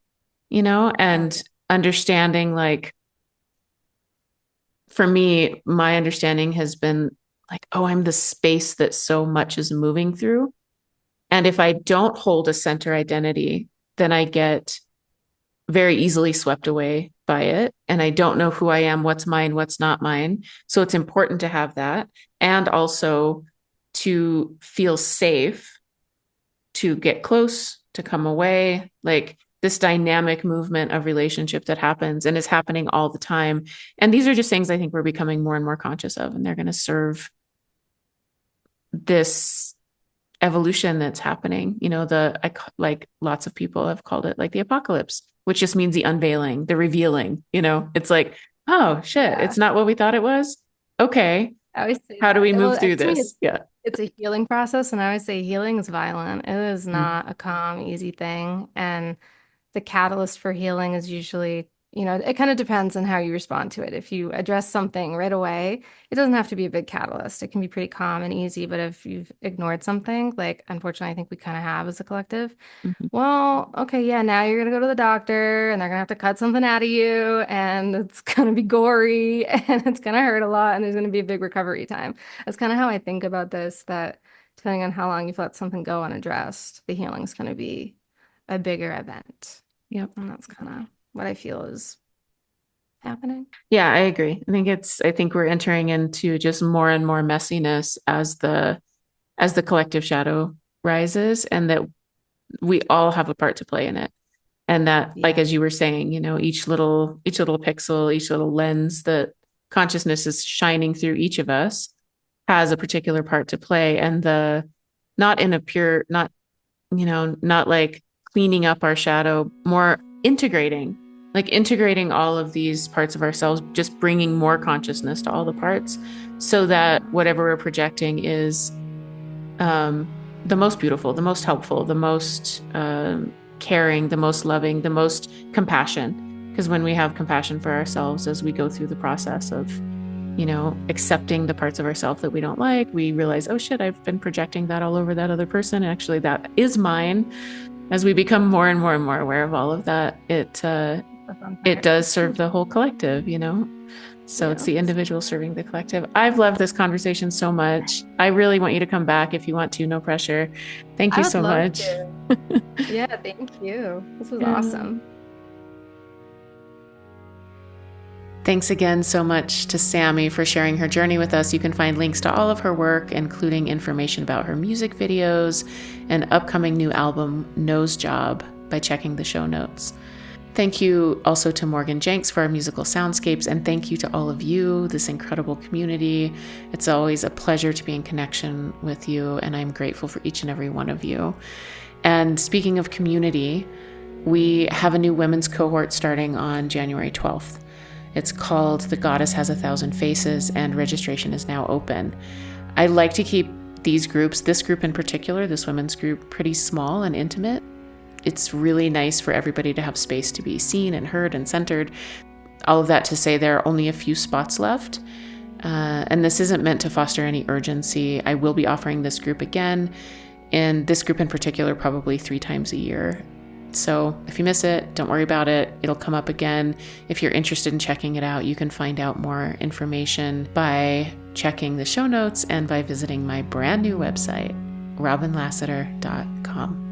you know, Oh, and understanding like, for me, my understanding has been like, oh, I'm the space that so much is moving through. And if I don't hold a center identity, then I get very easily swept away by it. And I don't know who I am, what's mine, what's not mine. So it's important to have that. And also to feel safe, to get close, to come away, like this dynamic movement of relationship that happens and is happening all the time. And these are just things I think we're becoming more and more conscious of, and they're going to serve this evolution that's happening. You know, like lots of people have called it like the apocalypse, which just means the unveiling, the revealing. You know, it's like, oh shit, yeah. it's not what we thought it was. Okay, I always say how do that. we move Well, through to me, this? Yeah. it's a healing process, and I always say healing is violent. It is Mm-hmm. not a calm, easy thing. And the catalyst for healing is usually, you know, it kind of depends on how you respond to it. If you address something right away, it doesn't have to be a big catalyst. It can be pretty calm and easy. But if you've ignored something, like unfortunately, I think we kind of have as a collective, Mm-hmm. well, okay, yeah, now you're gonna go to the doctor and they're gonna have to cut something out of you and it's gonna be gory and it's gonna hurt a lot and there's gonna be a big recovery time. That's kind of how I think about this, that depending on how long you've let something go unaddressed, the healing's gonna be a bigger event. Yep. And that's kind of what I feel is happening. Yeah, I agree. I think we're entering into just more and more messiness as the collective shadow rises, and that we all have a part to play in it. And that, like Yeah. as you were saying, you know, each little pixel, each little lens that consciousness is shining through each of us has a particular part to play. And the not in a pure, not, you know, not like cleaning up our shadow, more integrating. like integrating all of these parts of ourselves, just bringing more consciousness to all the parts so that whatever we're projecting is the most beautiful, the most helpful, the most caring, the most loving, the most compassion. Because when we have compassion for ourselves as we go through the process of, accepting the parts of ourselves that we don't like, we realize, oh shit, I've been projecting that all over that other person. And actually, that is mine. As we become more and more and more aware of all of that, it does serve the whole collective, So it's the individual serving the collective. I've loved this conversation so much. I really want you to come back if you want to, no pressure. Thank you so much. Yeah, thank you. This was awesome. Thanks again so much to Sami for sharing her journey with us. You can find links to all of her work, including information about her music videos and upcoming new album, Nose Job, by checking the show notes. Thank you also to Morgan Jenks for our musical soundscapes, and thank you to all of you, this incredible community. It's always a pleasure to be in connection with you, and I'm grateful for each and every one of you. And speaking of community, we have a new women's cohort starting on January 12th. It's called The Goddess Has 1,000 Faces, and registration is now open. I like to keep these groups, this group in particular, this women's group, pretty small and intimate. It's really nice for everybody to have space to be seen and heard and centered. All of that to say there are only a few spots left. And this isn't meant to foster any urgency. I will be offering this group again, and this group in particular, probably 3 times a year. So if you miss it, don't worry about it. It'll come up again. If you're interested in checking it out, you can find out more information by checking the show notes and by visiting my brand new website, robinlassiter.com.